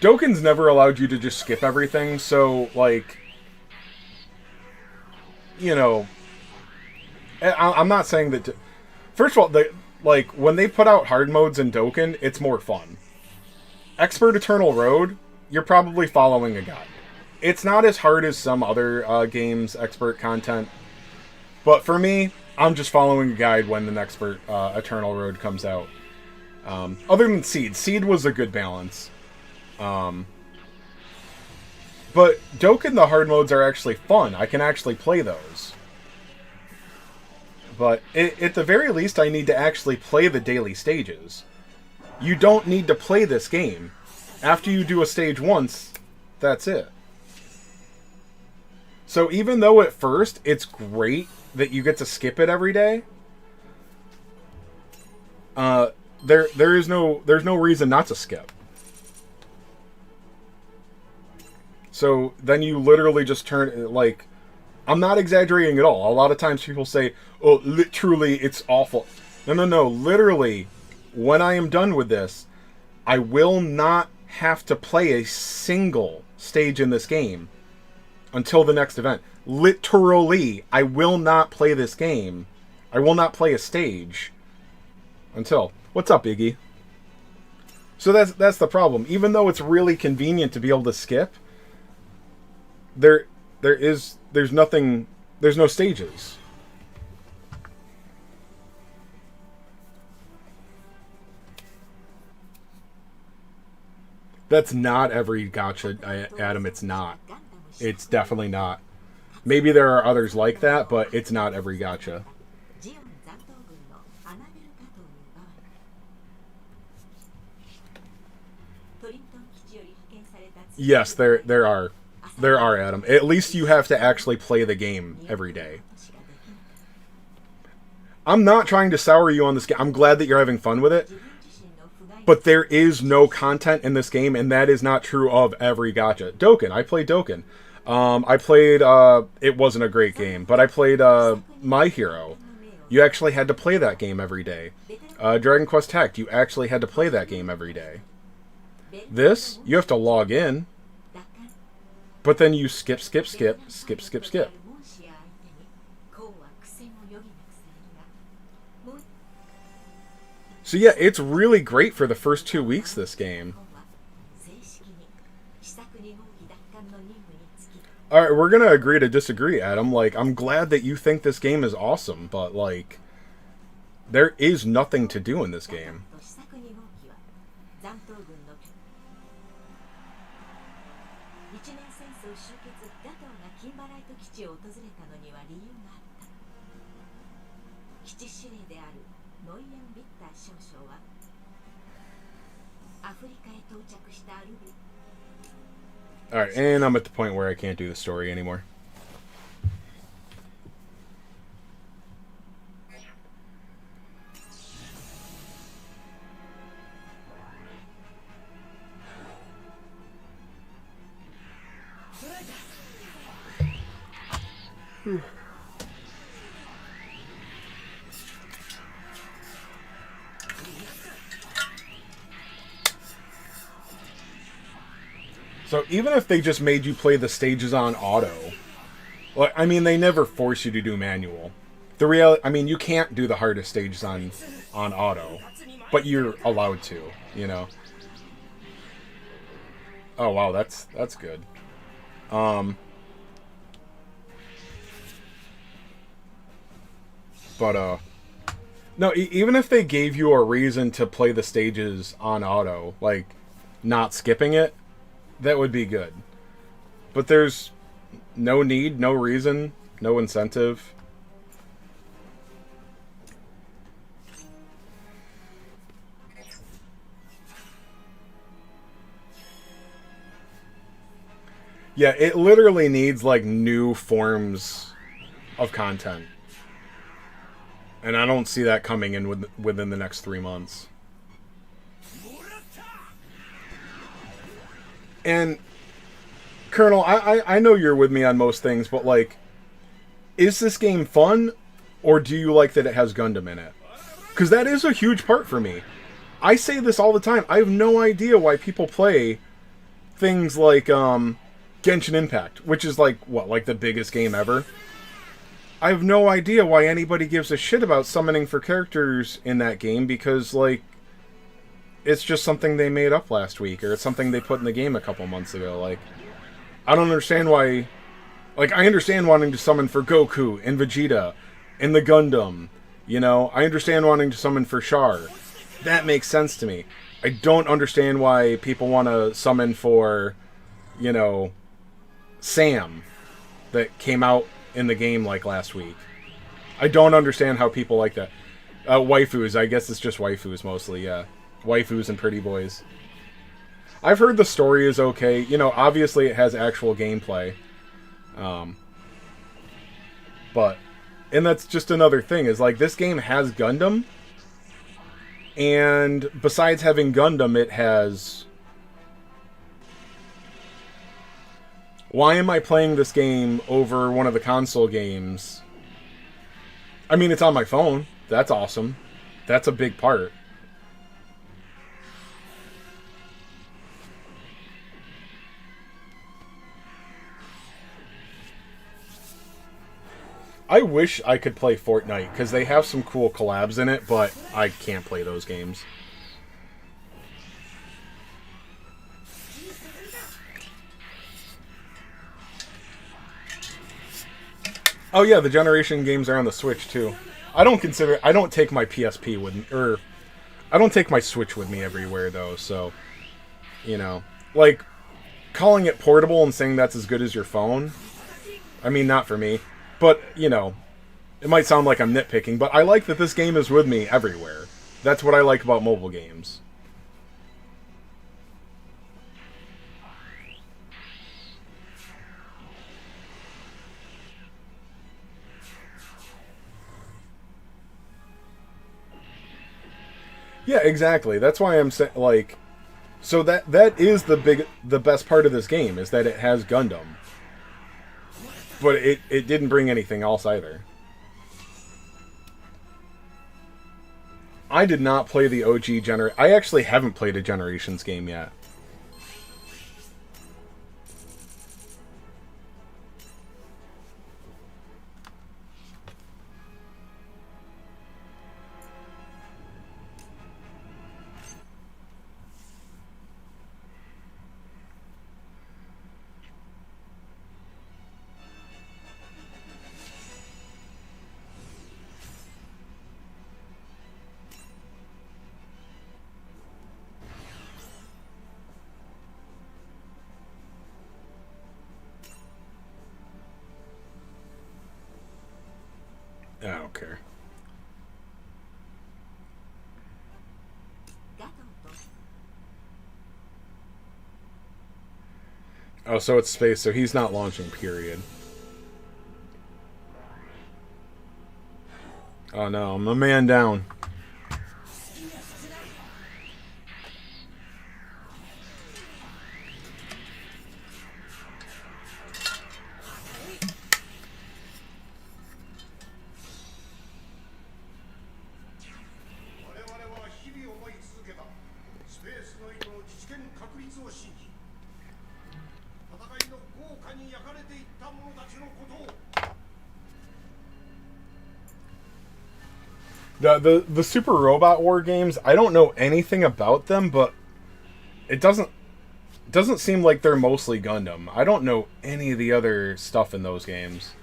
Dokkan's never allowed you to just skip everything, so, like, you know, I'm not saying that... First of all, like, when they put out hard modes in Dokkan, it's more fun. Expert Eternal Road, you're probably following a guide. It's not as hard as some other games' expert content, but for me, I'm just following a guide when an Expert Eternal Road comes out. Other than Seed. Seed was a good balance. But Dokkan, the hard modes are actually fun. I can actually play those. But at the very least, I need to actually play the daily stages. You don't need to play this game. After you do a stage once, that's it. So even though at first it's great that you get to skip it every day, there's no reason not to skip. So then you literally just turn, like, I'm not exaggerating at all. A lot of times people say, oh, literally, it's awful. No. Literally, when I am done with this, I will not have to play a single stage in this game until the next event. Literally, I will not play this game. I will not play a stage until... What's up, Iggy? So that's the problem. Even though it's really convenient to be able to skip, there's no stages. That's not every gacha, Adam. It's not. It's definitely not. Maybe there are others like that, but it's not every gacha. Yes, there are. There are, Adam. At least you have to actually play the game every day. I'm not trying to sour you on this game. I'm glad that you're having fun with it. But there is no content in this game, and that is not true of every gacha. Dokkan. I played Dokkan. I played... it wasn't a great game, but I played My Hero. You actually had to play that game every day. Dragon Quest Tech. You actually had to play that game every day. This, you have to log in. But then you skip, skip, skip, skip, skip, skip. So yeah, it's really great for the first 2 weeks, this game. Alright, we're gonna agree to disagree, Adam. Like, I'm glad that you think this game is awesome, but, like, there is nothing to do in this game. Alright, and I'm at the point where I can't do the story anymore. So even if they just made you play the stages on auto, well, I mean, they never force you to do manual. The reality, I mean, you can't do the hardest stages on auto, but you're allowed to, you know. Oh wow, that's good. But no, even if they gave you a reason to play the stages on auto, like not skipping it, that would be good. But there's no need, no reason, no incentive. Yeah, it literally needs like new forms of content. And I don't see that coming in within the next 3 months. And Colonel, I know you're with me on most things, but like, is this game fun, or do you like that it has Gundam in it? Because that is a huge part for me. I say this all the time. I have no idea why people play things like Genshin Impact, which is like, what, like the biggest game ever? I have no idea why anybody gives a shit about summoning for characters in that game, because, like, it's just something they made up last week, or it's something they put in the game a couple months ago. Like, I don't understand why... Like, I understand wanting to summon for Goku and Vegeta and the Gundam, you know? I understand wanting to summon for Char. That makes sense to me. I don't understand why people want to summon for, you know, Sam, that came out in the game like last week. I don't understand how people like that. Waifus, I guess it's just waifus mostly, yeah. Waifus and pretty boys. I've heard the story is okay. You know, obviously it has actual gameplay. But, and that's just another thing, is like, this game has Gundam, and besides having Gundam, it has... Why am I playing this game over one of the console games? I mean, it's on my phone. That's awesome. That's a big part. I wish I could play Fortnite, because they have some cool collabs in it, but I can't play those games. Oh yeah, the Generation games are on the Switch too. I don't take my PSP with me, or I don't take my Switch with me everywhere though, so, you know, like, calling it portable and saying that's as good as your phone, I mean, not for me, but, you know, it might sound like I'm nitpicking, but I like that this game is with me everywhere. That's what I like about mobile games. Yeah, exactly. That's why I'm saying, like, so that is the best part of this game, is that it has Gundam. But it didn't bring anything else either. I did not play the OG I actually haven't played a Generations game yet. I don't care. Oh, so it's space, so he's not launching, period. Oh no, I'm a man down. The Super Robot War games, I don't know anything about them, but it doesn't seem like they're mostly Gundam. I don't know any of the other stuff in those games.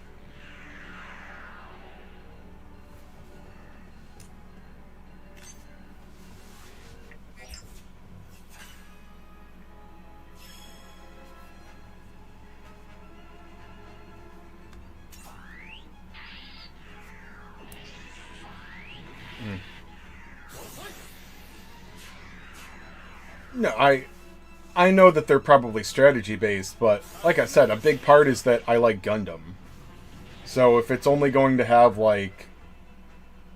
No, I know that they're probably strategy based, but like I said, a big part is that I like Gundam. So if it's only going to have like,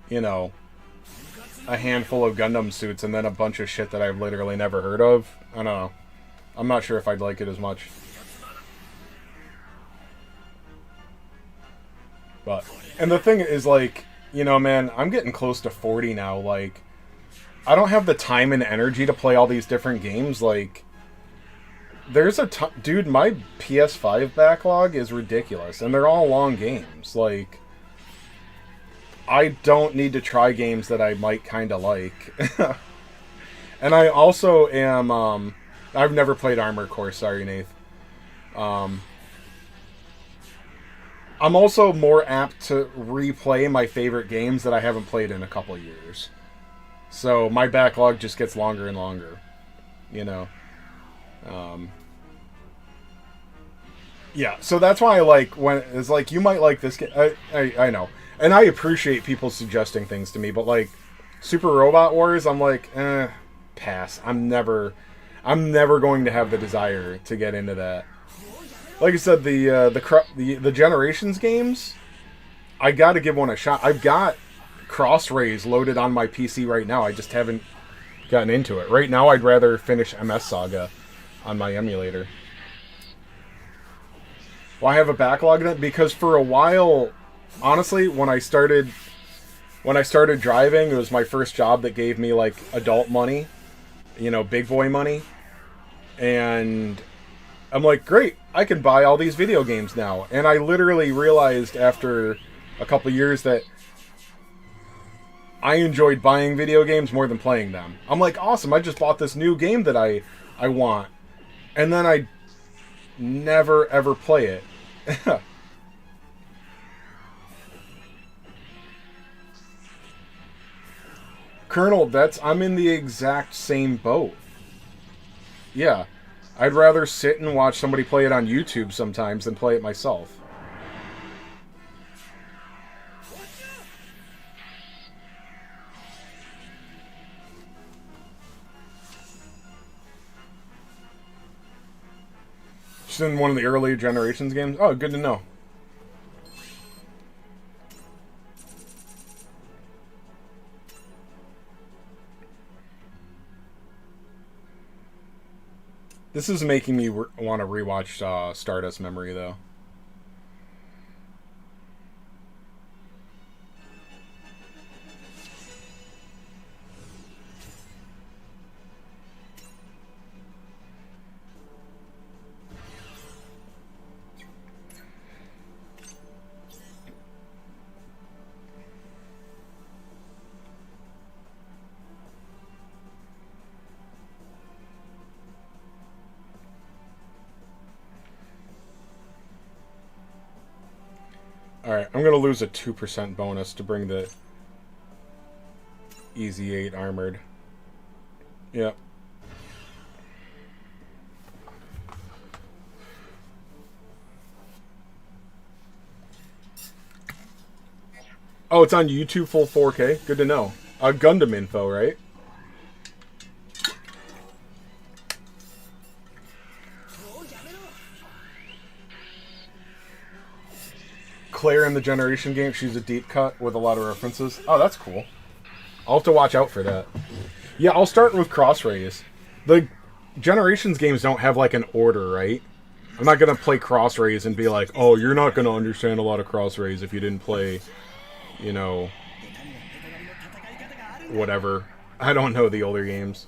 you know, a handful of Gundam suits and then a bunch of shit that I've literally never heard of, I don't know. I'm not sure if I'd like it as much. But and the thing is, like, you know, man, I'm getting close to 40 now. Like, I don't have the time and energy to play all these different games. Like, there's a dude, my PS5 backlog is ridiculous, and they're all long games. Like, I don't need to try games that I might kind of like. And I also am, I've never played Armored Core, sorry, Nath. I'm also more apt to replay my favorite games that I haven't played in a couple of years. So my backlog just gets longer and longer, you know. Yeah, so that's why I like when it's like, you might like this game. I know. And I appreciate people suggesting things to me, but like Super Robot Wars, I'm like, pass. I'm never going to have the desire to get into that. Like I said, the Generations games, I got to give one a shot. I've got Cross-Rays loaded on my PC right now. I just haven't gotten into it. Right now, I'd rather finish MS Saga on my emulator. Well, I have a backlog then because for a while, honestly, when I started driving, it was my first job that gave me like adult money, you know, big boy money, and I'm like, great, I can buy all these video games now. And I literally realized after a couple years that I enjoyed buying video games more than playing them. I'm like, awesome, I just bought this new game that I want. And then I never ever play it. Colonel, I'm in the exact same boat. Yeah. I'd rather sit and watch somebody play it on YouTube sometimes than play it myself. Just in one of the early Generations games? Oh, good to know. This is making me want to rewatch Stardust Memory, though. Alright, I'm going to lose a 2% bonus to bring the Easy 8 armored. Yep. Oh, it's on YouTube full 4K? Good to know. Gundam info, right? Claire in the Generation game, she's a deep cut with a lot of references. Oh, that's cool. I'll have to watch out for that. Yeah, I'll start with Cross Rays. The Generations games don't have like an order, right? I'm not going to play Cross Rays and be like, oh, you're not going to understand a lot of Cross Rays if you didn't play, you know, whatever. I don't know the older games.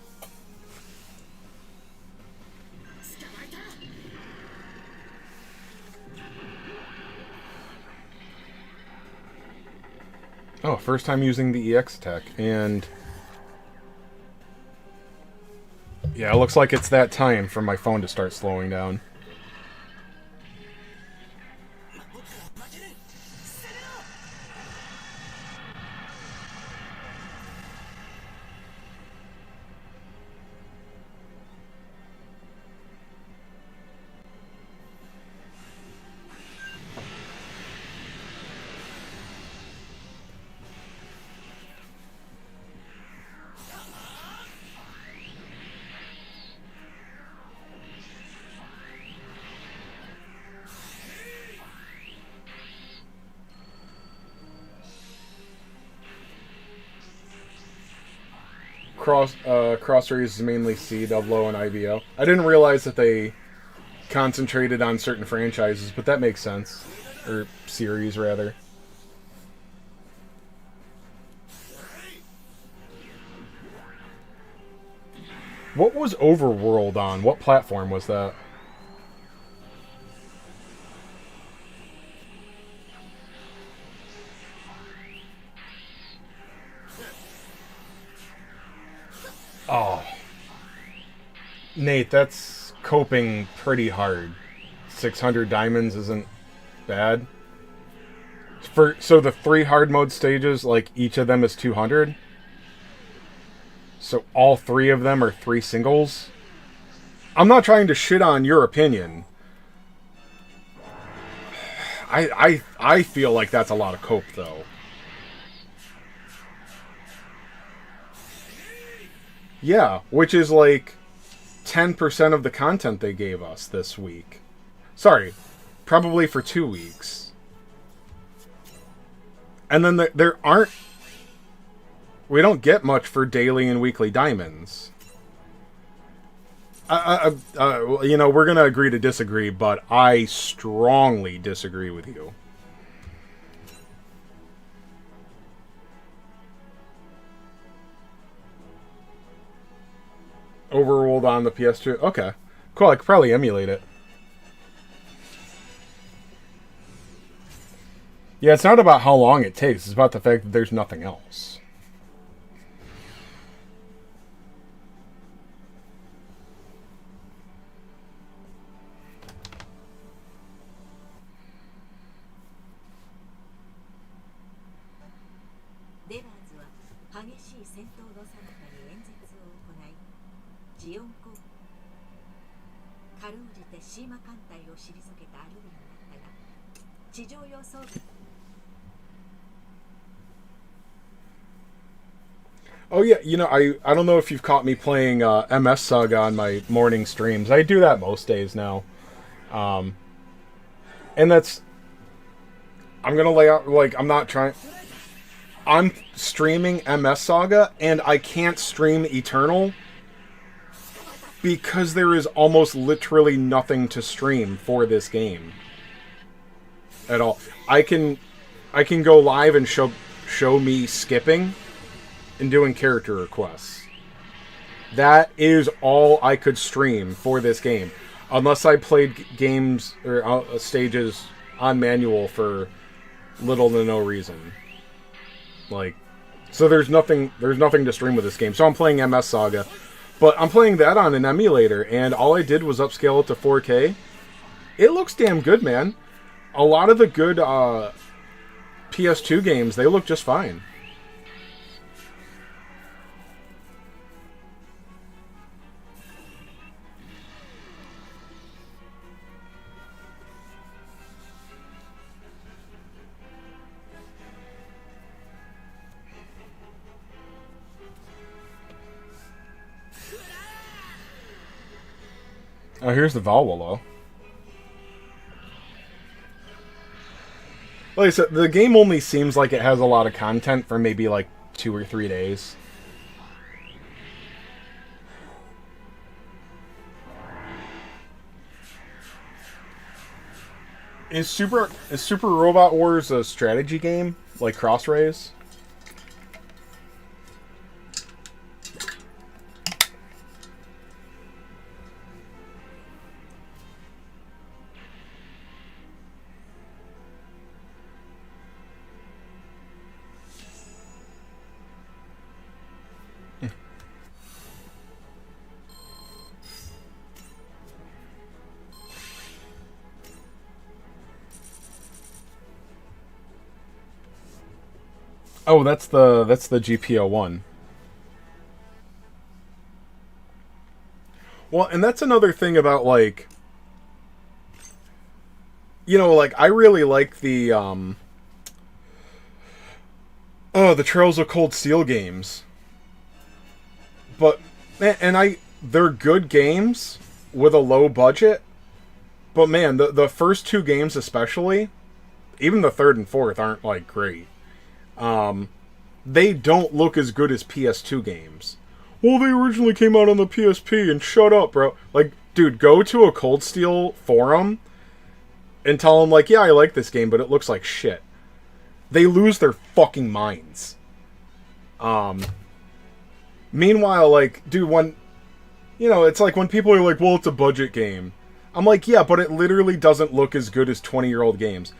Oh, first time using the EX tech, and yeah, it looks like it's that time for my phone to start slowing down. Cross Rays is mainly C, Double and IVO. I didn't realize that they concentrated on certain franchises, but that makes sense. Or series, rather. What was Overworld on? What platform was that? Oh. Nate, that's coping pretty hard. 600 diamonds isn't bad. So the 3 hard mode stages, like each of them is 200? So all 3 of them are 3 singles? I'm not trying to shit on your opinion. I feel like that's a lot of cope, though. Yeah, which is like 10% of the content they gave us this week. Sorry, probably for 2 weeks. And then there aren't... We don't get much for daily and weekly diamonds. You know, we're going to agree to disagree, but I strongly disagree with you. Overruled on the PS2. Okay. Cool, I could probably emulate it. Yeah, it's not about how long it takes. It's about the fact that there's nothing else. Oh yeah, you know, I don't know if you've caught me playing MS Saga on my morning streams. I do that most days now. And that's... I'm going to lay out, like, I'm streaming MS Saga, and I can't stream Eternal because there is almost literally nothing to stream for this game at all. I can go live and show me skipping and doing character requests. That is all I could stream for this game, unless I played games or stages on manual for little to no reason. Like, so there's nothing to stream with this game. So I'm playing MS Saga, but I'm playing that on an emulator, and all I did was upscale it to 4K. It looks damn good, man. A lot of the good PS2 games, they look just fine. Oh, here's the Valwalo. Like I said, the game only seems like it has a lot of content for maybe like 2 or 3 days. Is Super Robot Wars a strategy game like Cross Rays? Oh, that's the GPO one. Well, and that's another thing about like, like I really like the the Trails of Cold Steel games. But man, they're good games with a low budget. But man, the first 2 games especially, even the third and fourth aren't like great. They don't look as good as PS2 games. Well, they originally came out on the PSP, and shut up, bro. Like, dude, go to a Cold Steel forum and tell them, like, yeah, I like this game, but it looks like shit. They lose their fucking minds. Meanwhile, like, dude, when, it's like when people are like, well, it's a budget game. I'm like, yeah, but it literally doesn't look as good as 20-year-old games.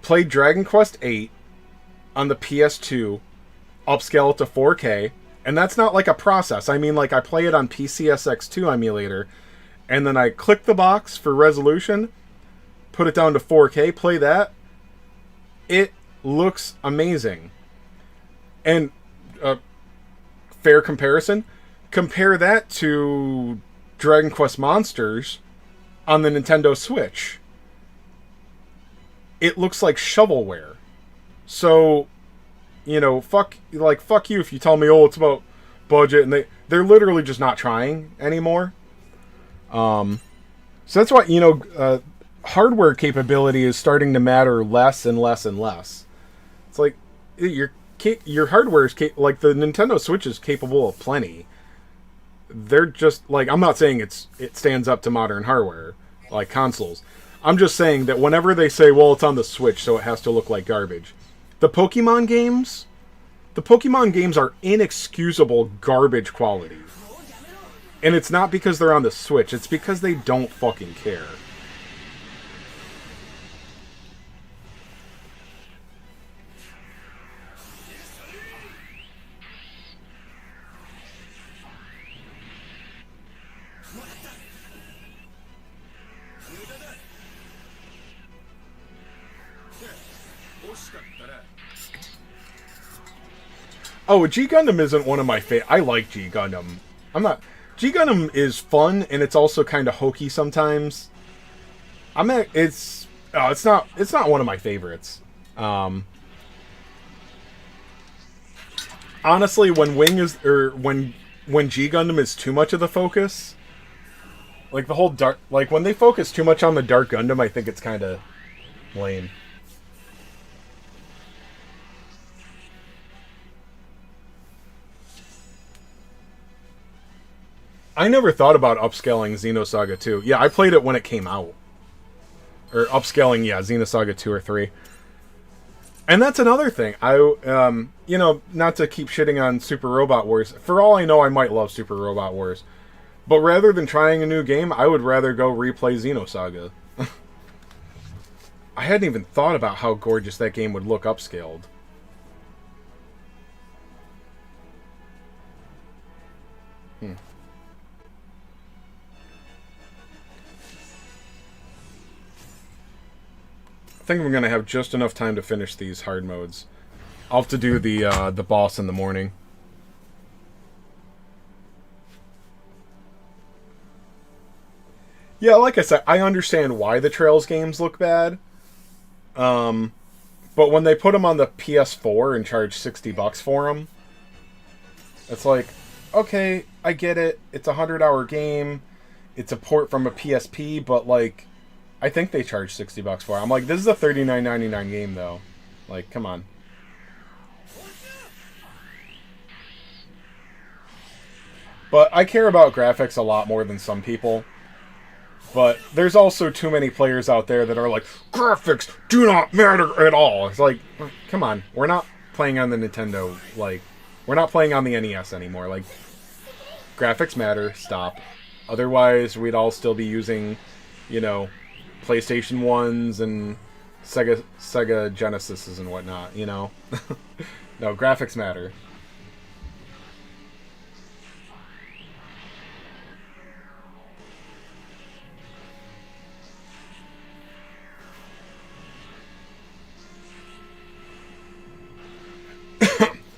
Played Dragon Quest VIII on the PS2, upscale it to 4K, and that's not like a process. I mean, like, I play it on PCSX2 emulator, and then I click the box for resolution, put it down to 4K, play that. It looks amazing. And fair comparison, compare that to Dragon Quest Monsters on the Nintendo Switch. It looks like shovelware. So, fuck you if you tell me, oh, it's about budget, and they're literally just not trying anymore. So that's why, hardware capability is starting to matter less and less and less. It's like, your hardware is like the Nintendo Switch is capable of plenty. They're just like, I'm not saying it stands up to modern hardware like consoles. I'm just saying that whenever they say, well, it's on the Switch, so it has to look like garbage. The Pokemon games are inexcusable garbage quality. And it's not because they're on the Switch, it's because they don't fucking care. Oh, G Gundam isn't one of my favorite. I like G Gundam. G Gundam is fun, and it's also kind of hokey sometimes. It's not one of my favorites. Honestly, when when G Gundam is too much of the focus, like the whole dark, like when they focus too much on the Dark Gundam, I think it's kind of lame. I never thought about upscaling Xenosaga 2. Yeah, I played it when it came out. Or upscaling, yeah, Xenosaga 2 or 3. And that's another thing. Not to keep shitting on Super Robot Wars. For all I know, I might love Super Robot Wars. But rather than trying a new game, I would rather go replay Xenosaga. I hadn't even thought about how gorgeous that game would look upscaled. I think I'm going to have just enough time to finish these hard modes. I'll have to do the boss in the morning. Yeah, like I said, I understand why the Trails games look bad. But when they put them on the PS4 and charge $60 for them, it's like, okay, I get it. It's a 100-hour game. It's a port from a PSP, but like, I think they charge $60 for it. I'm like, this is a $39.99 game, though. Like, come on. But I care about graphics a lot more than some people. But there's also too many players out there that are like, graphics do not matter at all. It's like, come on. We're not playing on the Nintendo, like, we're not playing on the NES anymore. Like, graphics matter. Stop. Otherwise, we'd all still be using, you know, PlayStation 1s and Sega Genesises and whatnot, you know? No, graphics matter.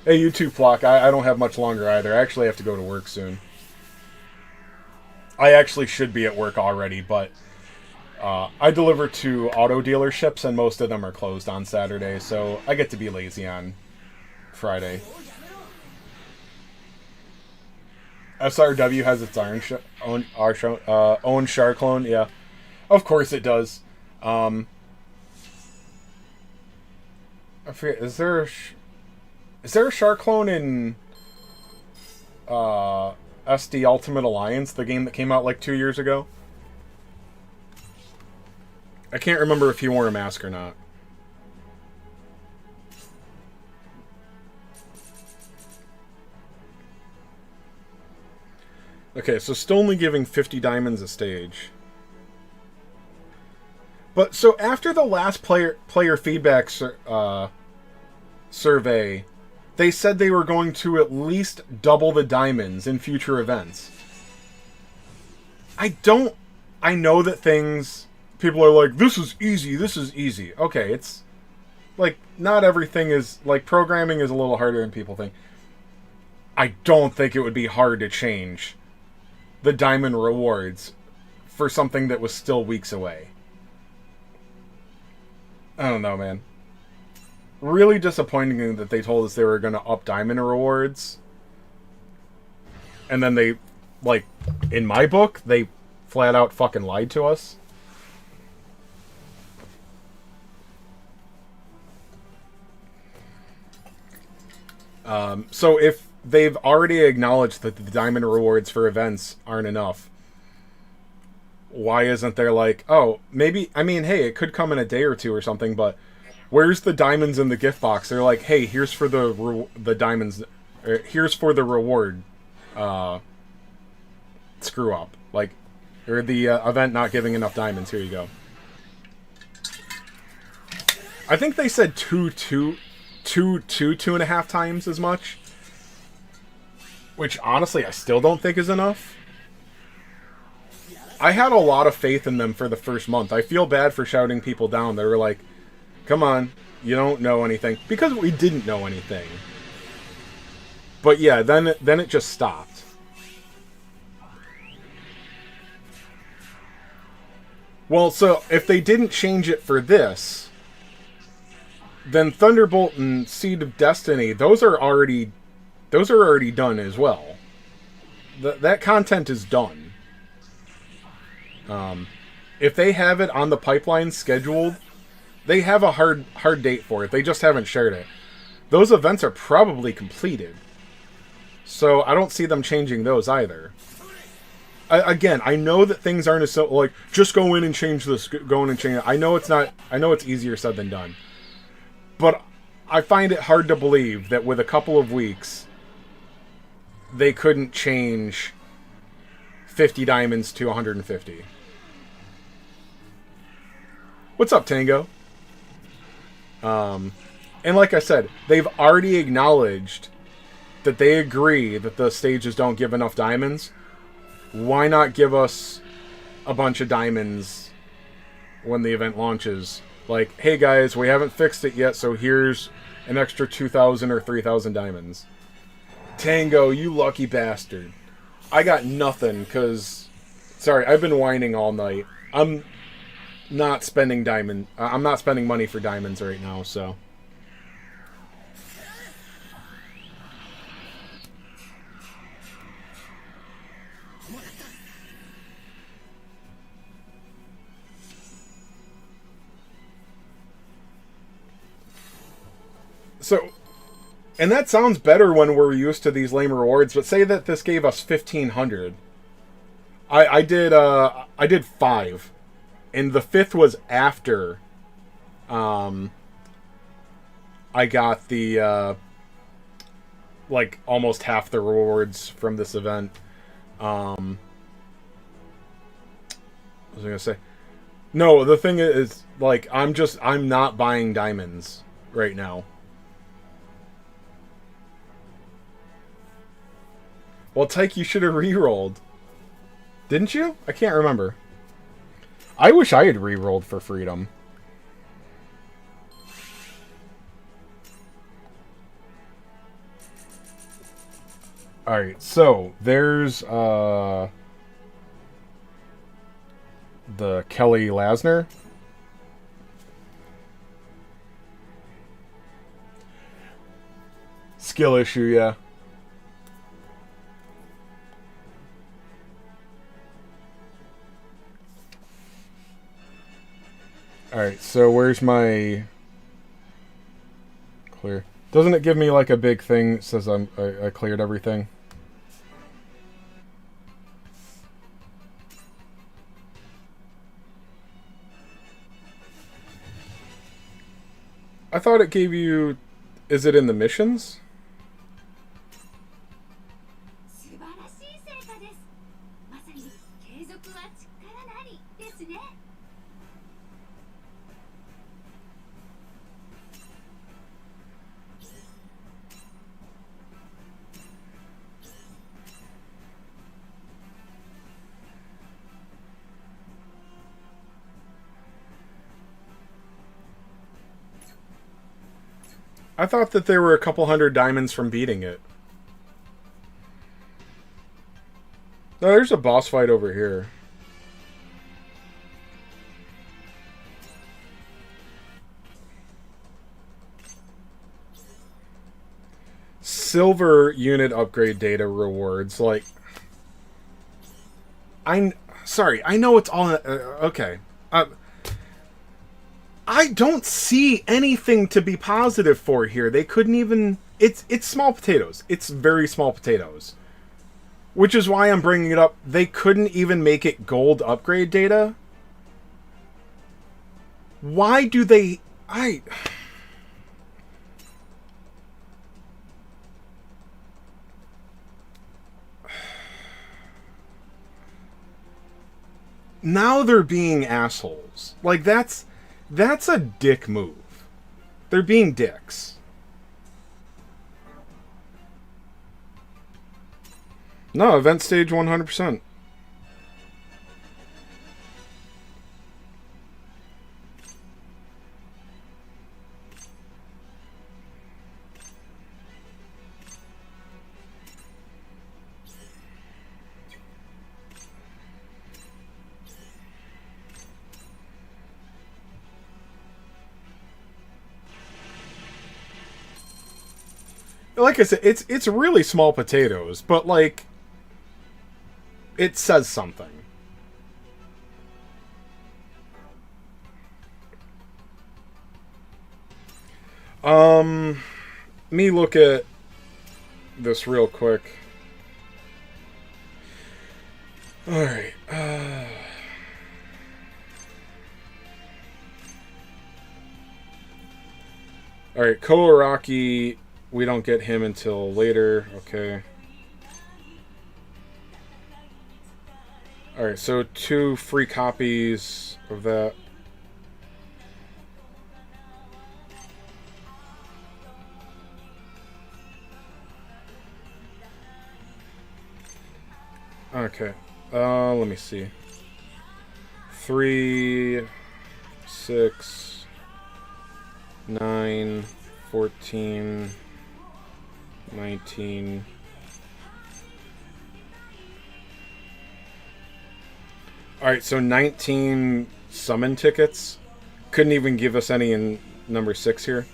Hey, you too, Flock. I don't have much longer either. I actually have to go to work soon. I actually should be at work already, but I deliver to auto dealerships, and most of them are closed on Saturday, so I get to be lazy on Friday. SRW has its own Char clone, yeah. Of course it does. I forget, is there a Char clone in SD Ultimate Alliance, the game that came out like 2 years ago? I can't remember if he wore a mask or not. Okay, so still only giving 50 diamonds a stage. But, so after the last player feedback survey, they said they were going to at least double the diamonds in future events. I know that people are like, this is easy. Okay, it's, like, not everything is, like, programming is a little harder than people think. I don't think it would be hard to change the diamond rewards for something that was still weeks away. I don't know, man. Really disappointing that they told us they were going to up diamond rewards. And then they, like, in my book, they flat out fucking lied to us. So if they've already acknowledged that the diamond rewards for events aren't enough, why isn't there like, oh, maybe, I mean, hey, it could come in a day or two or something, but where's the diamonds in the gift box? They're like, hey, here's for the diamonds, here's for the reward screw up, like, or the event not giving enough diamonds. Here you go. I think they said 2.5 times as much, which honestly I still don't think is enough. I had a lot of faith in them for the first month. I feel bad for shouting people down. They were like, come on, you don't know anything. Because we didn't know anything. But yeah, then it just stopped. Well, so if they didn't change it for this, then Thunderbolt and Seed of Destiny, those are already done as well. That content is done. If they have it on the pipeline scheduled, they have a hard date for it. They just haven't shared it. Those events are probably completed. So I don't see them changing those either. Again, I know that things aren't as so, like, just go in and change this, go in and change it. I know it's easier said than done. But I find it hard to believe that with a couple of weeks, they couldn't change 50 diamonds to 150. What's up, Tango? And like I said, they've already acknowledged that they agree that the stages don't give enough diamonds. Why not give us a bunch of diamonds when the event launches? Like, hey guys, we haven't fixed it yet, so here's an extra 2,000 or 3,000 diamonds. Tango, you lucky bastard. I got nothing, because... Sorry, I've been whining all night. I'm not spending money for diamonds right now, so... So, and that sounds better when we're used to these lame rewards. But say that this gave us 1,500. I did 5, and the 5th was after I got the like almost half the rewards from this event. What was I gonna say? No, the thing is, like, I'm not buying diamonds right now. Well, Tyke, you should have re-rolled. Didn't you? I can't remember. I wish I had re-rolled for freedom. Alright, so there's the Kelly Lasner. Skill issue, yeah. Alright, so where's my clear? Doesn't it give me like a big thing that says I cleared everything? I thought it gave you... Is it in the missions? 素晴らしい成果です。まさに継続は力なりですね。I thought that there were a couple hundred diamonds from beating it. No, there's a boss fight over here. Silver unit upgrade data rewards. Like, sorry, I know it's all... okay. I don't see anything to be positive for here. They couldn't even... It's small potatoes. It's very small potatoes. Which is why I'm bringing it up. They couldn't even make it gold upgrade data. Why do they... Now they're being assholes. Like, that's a dick move. They're being dicks. No, event stage 100%. Like I said, it's really small potatoes, but like it says something. Me look at this real quick. All right. All right, Koaraki. We don't get him until later. Okay. Alright, so 2 free copies of that. Okay. Let me see. 3, 6, 9, 14... 19. Alright, so 19 summon tickets. Couldn't even give us any in number 6 here.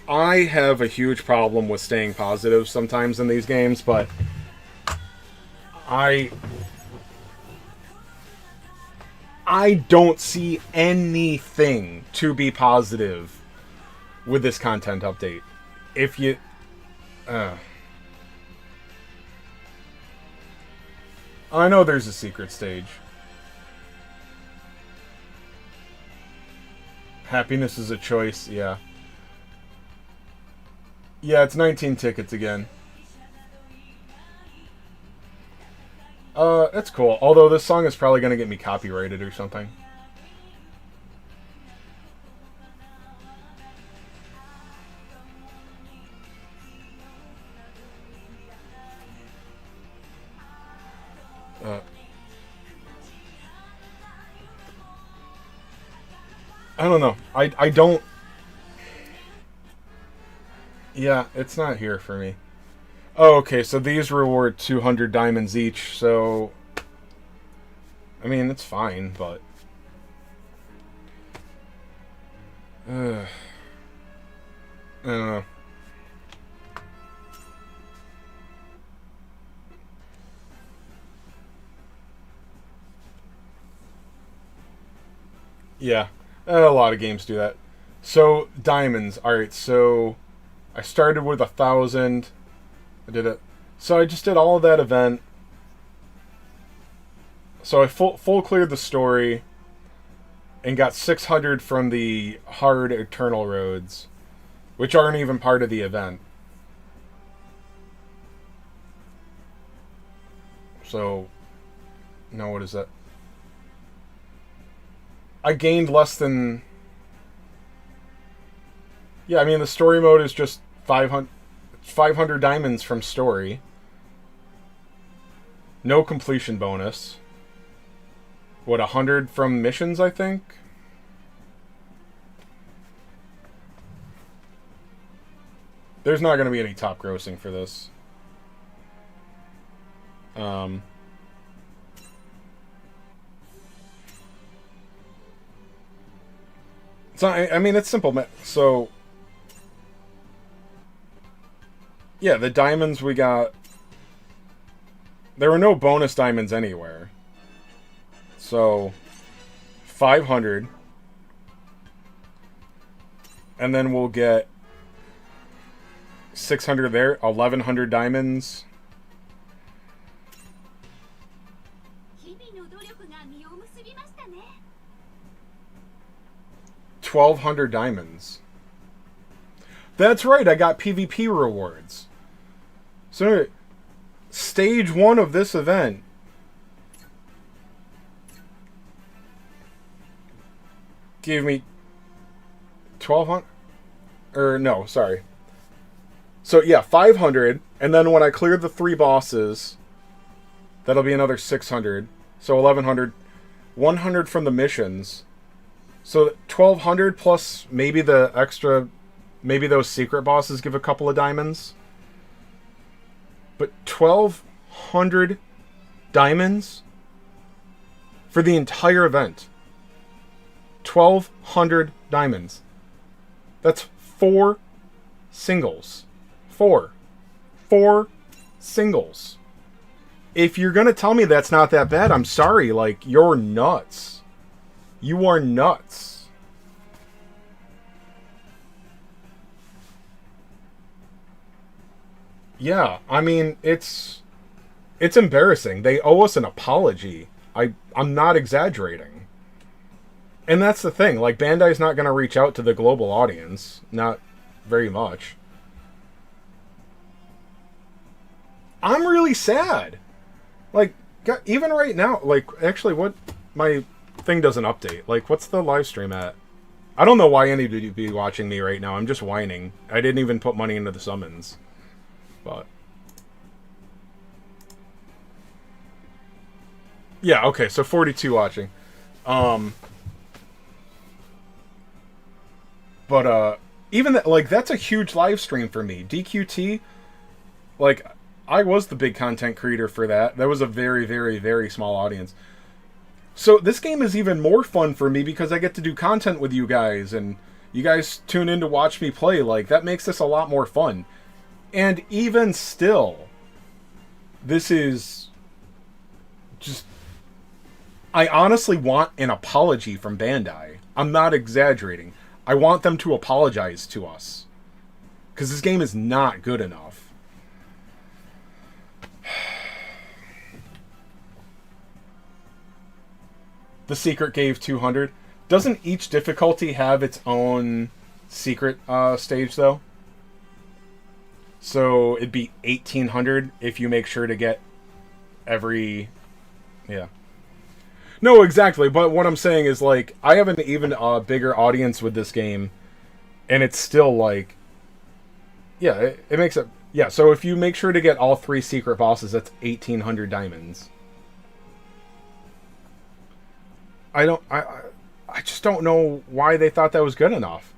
I have a huge problem with staying positive sometimes in these games, but I don't see anything to be positive with this content update. If you I know there's a secret stage. Happiness is a choice, yeah. Yeah, it's 19 tickets again. That's cool. Although this song is probably going to get me copyrighted or something. I don't know. I don't... Yeah, it's not here for me. Oh, okay, so these reward 200 diamonds each, so... I mean, it's fine, but... I don't know. Yeah, a lot of games do that. So, diamonds. Alright, so... I started with 1,000. I did it. So I just did all of that event. So I full cleared the story and got 600 from the hard eternal roads, which aren't even part of the event. So, no, what is that? I gained less than... Yeah, I mean, the story mode is just 500 diamonds from story. No completion bonus. What, 100 from missions, I think? There's not going to be any top grossing for this. So, I mean, it's simple. So... Yeah, the diamonds we got... There were no bonus diamonds anywhere. So, 500. And then we'll get 600 there. 1,100 diamonds. 1,200 diamonds. That's right, I got PvP rewards. So, stage 1 of this event gave me 1,200... Or, no, sorry. So, yeah, 500, and then when I cleared the 3 bosses, that'll be another 600. So, 1,100. 100 from the missions. So, 1,200 plus maybe the extra... Maybe those secret bosses give a couple of diamonds. But 1,200 diamonds for the entire event. 1,200 diamonds. That's 4 singles. 4 singles. If you're going to tell me that's not that bad, I'm sorry. Like, you're nuts. You are nuts. Yeah, I mean, it's embarrassing. They owe us an apology. I'm not exaggerating. And that's the thing. Like, Bandai's not going to reach out to the global audience. Not very much. I'm really sad. Like, even right now, like, actually, what... My thing doesn't update. Like, what's the live stream at? I don't know why anybody would be watching me right now. I'm just whining. I didn't even put money into the summons. But yeah, okay, so 42 watching. But even that, like, that's a huge live stream for me. DQT, like, I was the big content creator for that. That was a very, very, very small audience. So this game is even more fun for me because I get to do content with you guys and You guys tune in to watch me play. Like, that makes this a lot more fun. And even still, this is just... I honestly want an apology from Bandai. I'm not exaggerating. I want them to apologize to us. Because this game is not good enough. The secret gave 200. Doesn't each difficulty have its own secret stage, though? So it'd be 1800 if you make sure to get every... Yeah. No, exactly. But what I'm saying is, like, I have an even bigger audience with this game. And it's still, like... Yeah, it makes it... Yeah, so if you make sure to get all 3 secret bosses, that's 1800 diamonds. I just don't know why they thought that was good enough.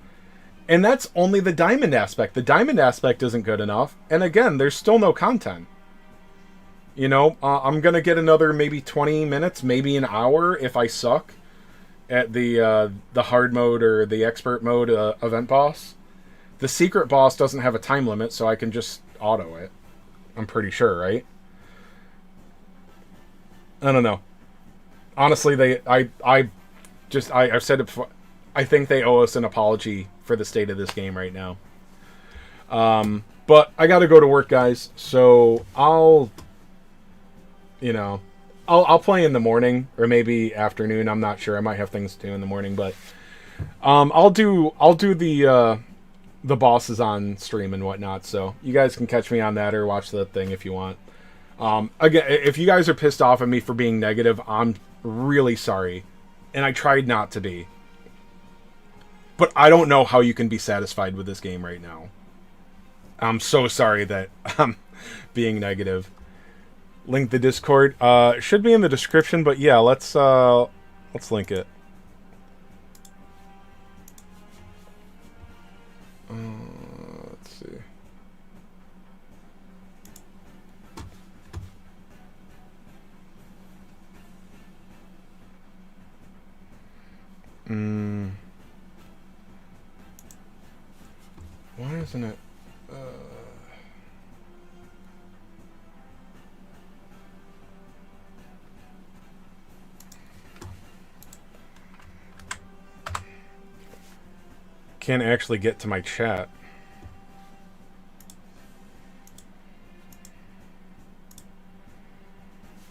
And that's only the diamond aspect. The diamond aspect isn't good enough. And again, there's still no content. You know, I'm going to get another maybe 20 minutes, maybe an hour if I suck at the hard mode or the expert mode event boss. The secret boss doesn't have a time limit, so I can just auto it. I'm pretty sure, right? I don't know. Honestly, I've said it before. I think they owe us an apology for the state of this game right now. But I got to go to work, guys. So I'll play in the morning or maybe afternoon. I'm not sure. I might have things to do in the morning, but I'll do the bosses on stream and whatnot. So you guys can catch me on that or watch the thing if you want. Again, if you guys are pissed off at me for being negative, I'm really sorry. And I tried not to be. But I don't know how you can be satisfied with this game right now. I'm so sorry that I'm being negative. Link the Discord. It should be in the description, but yeah, let's link it. Let's see. Why isn't it? Can't actually get to my chat.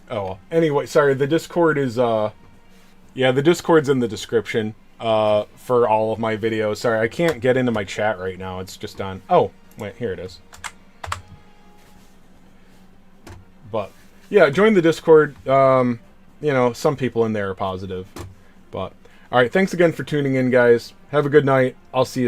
Oh, anyway, sorry. The Discord is yeah, the Discord's in the description for all of my videos. Sorry, I can't get into my chat right now. It's just on. Oh, wait, here it is. But yeah, join the Discord. You know, some people in there are positive. But all right, thanks again for tuning in, guys. Have a good night. I'll see you soon.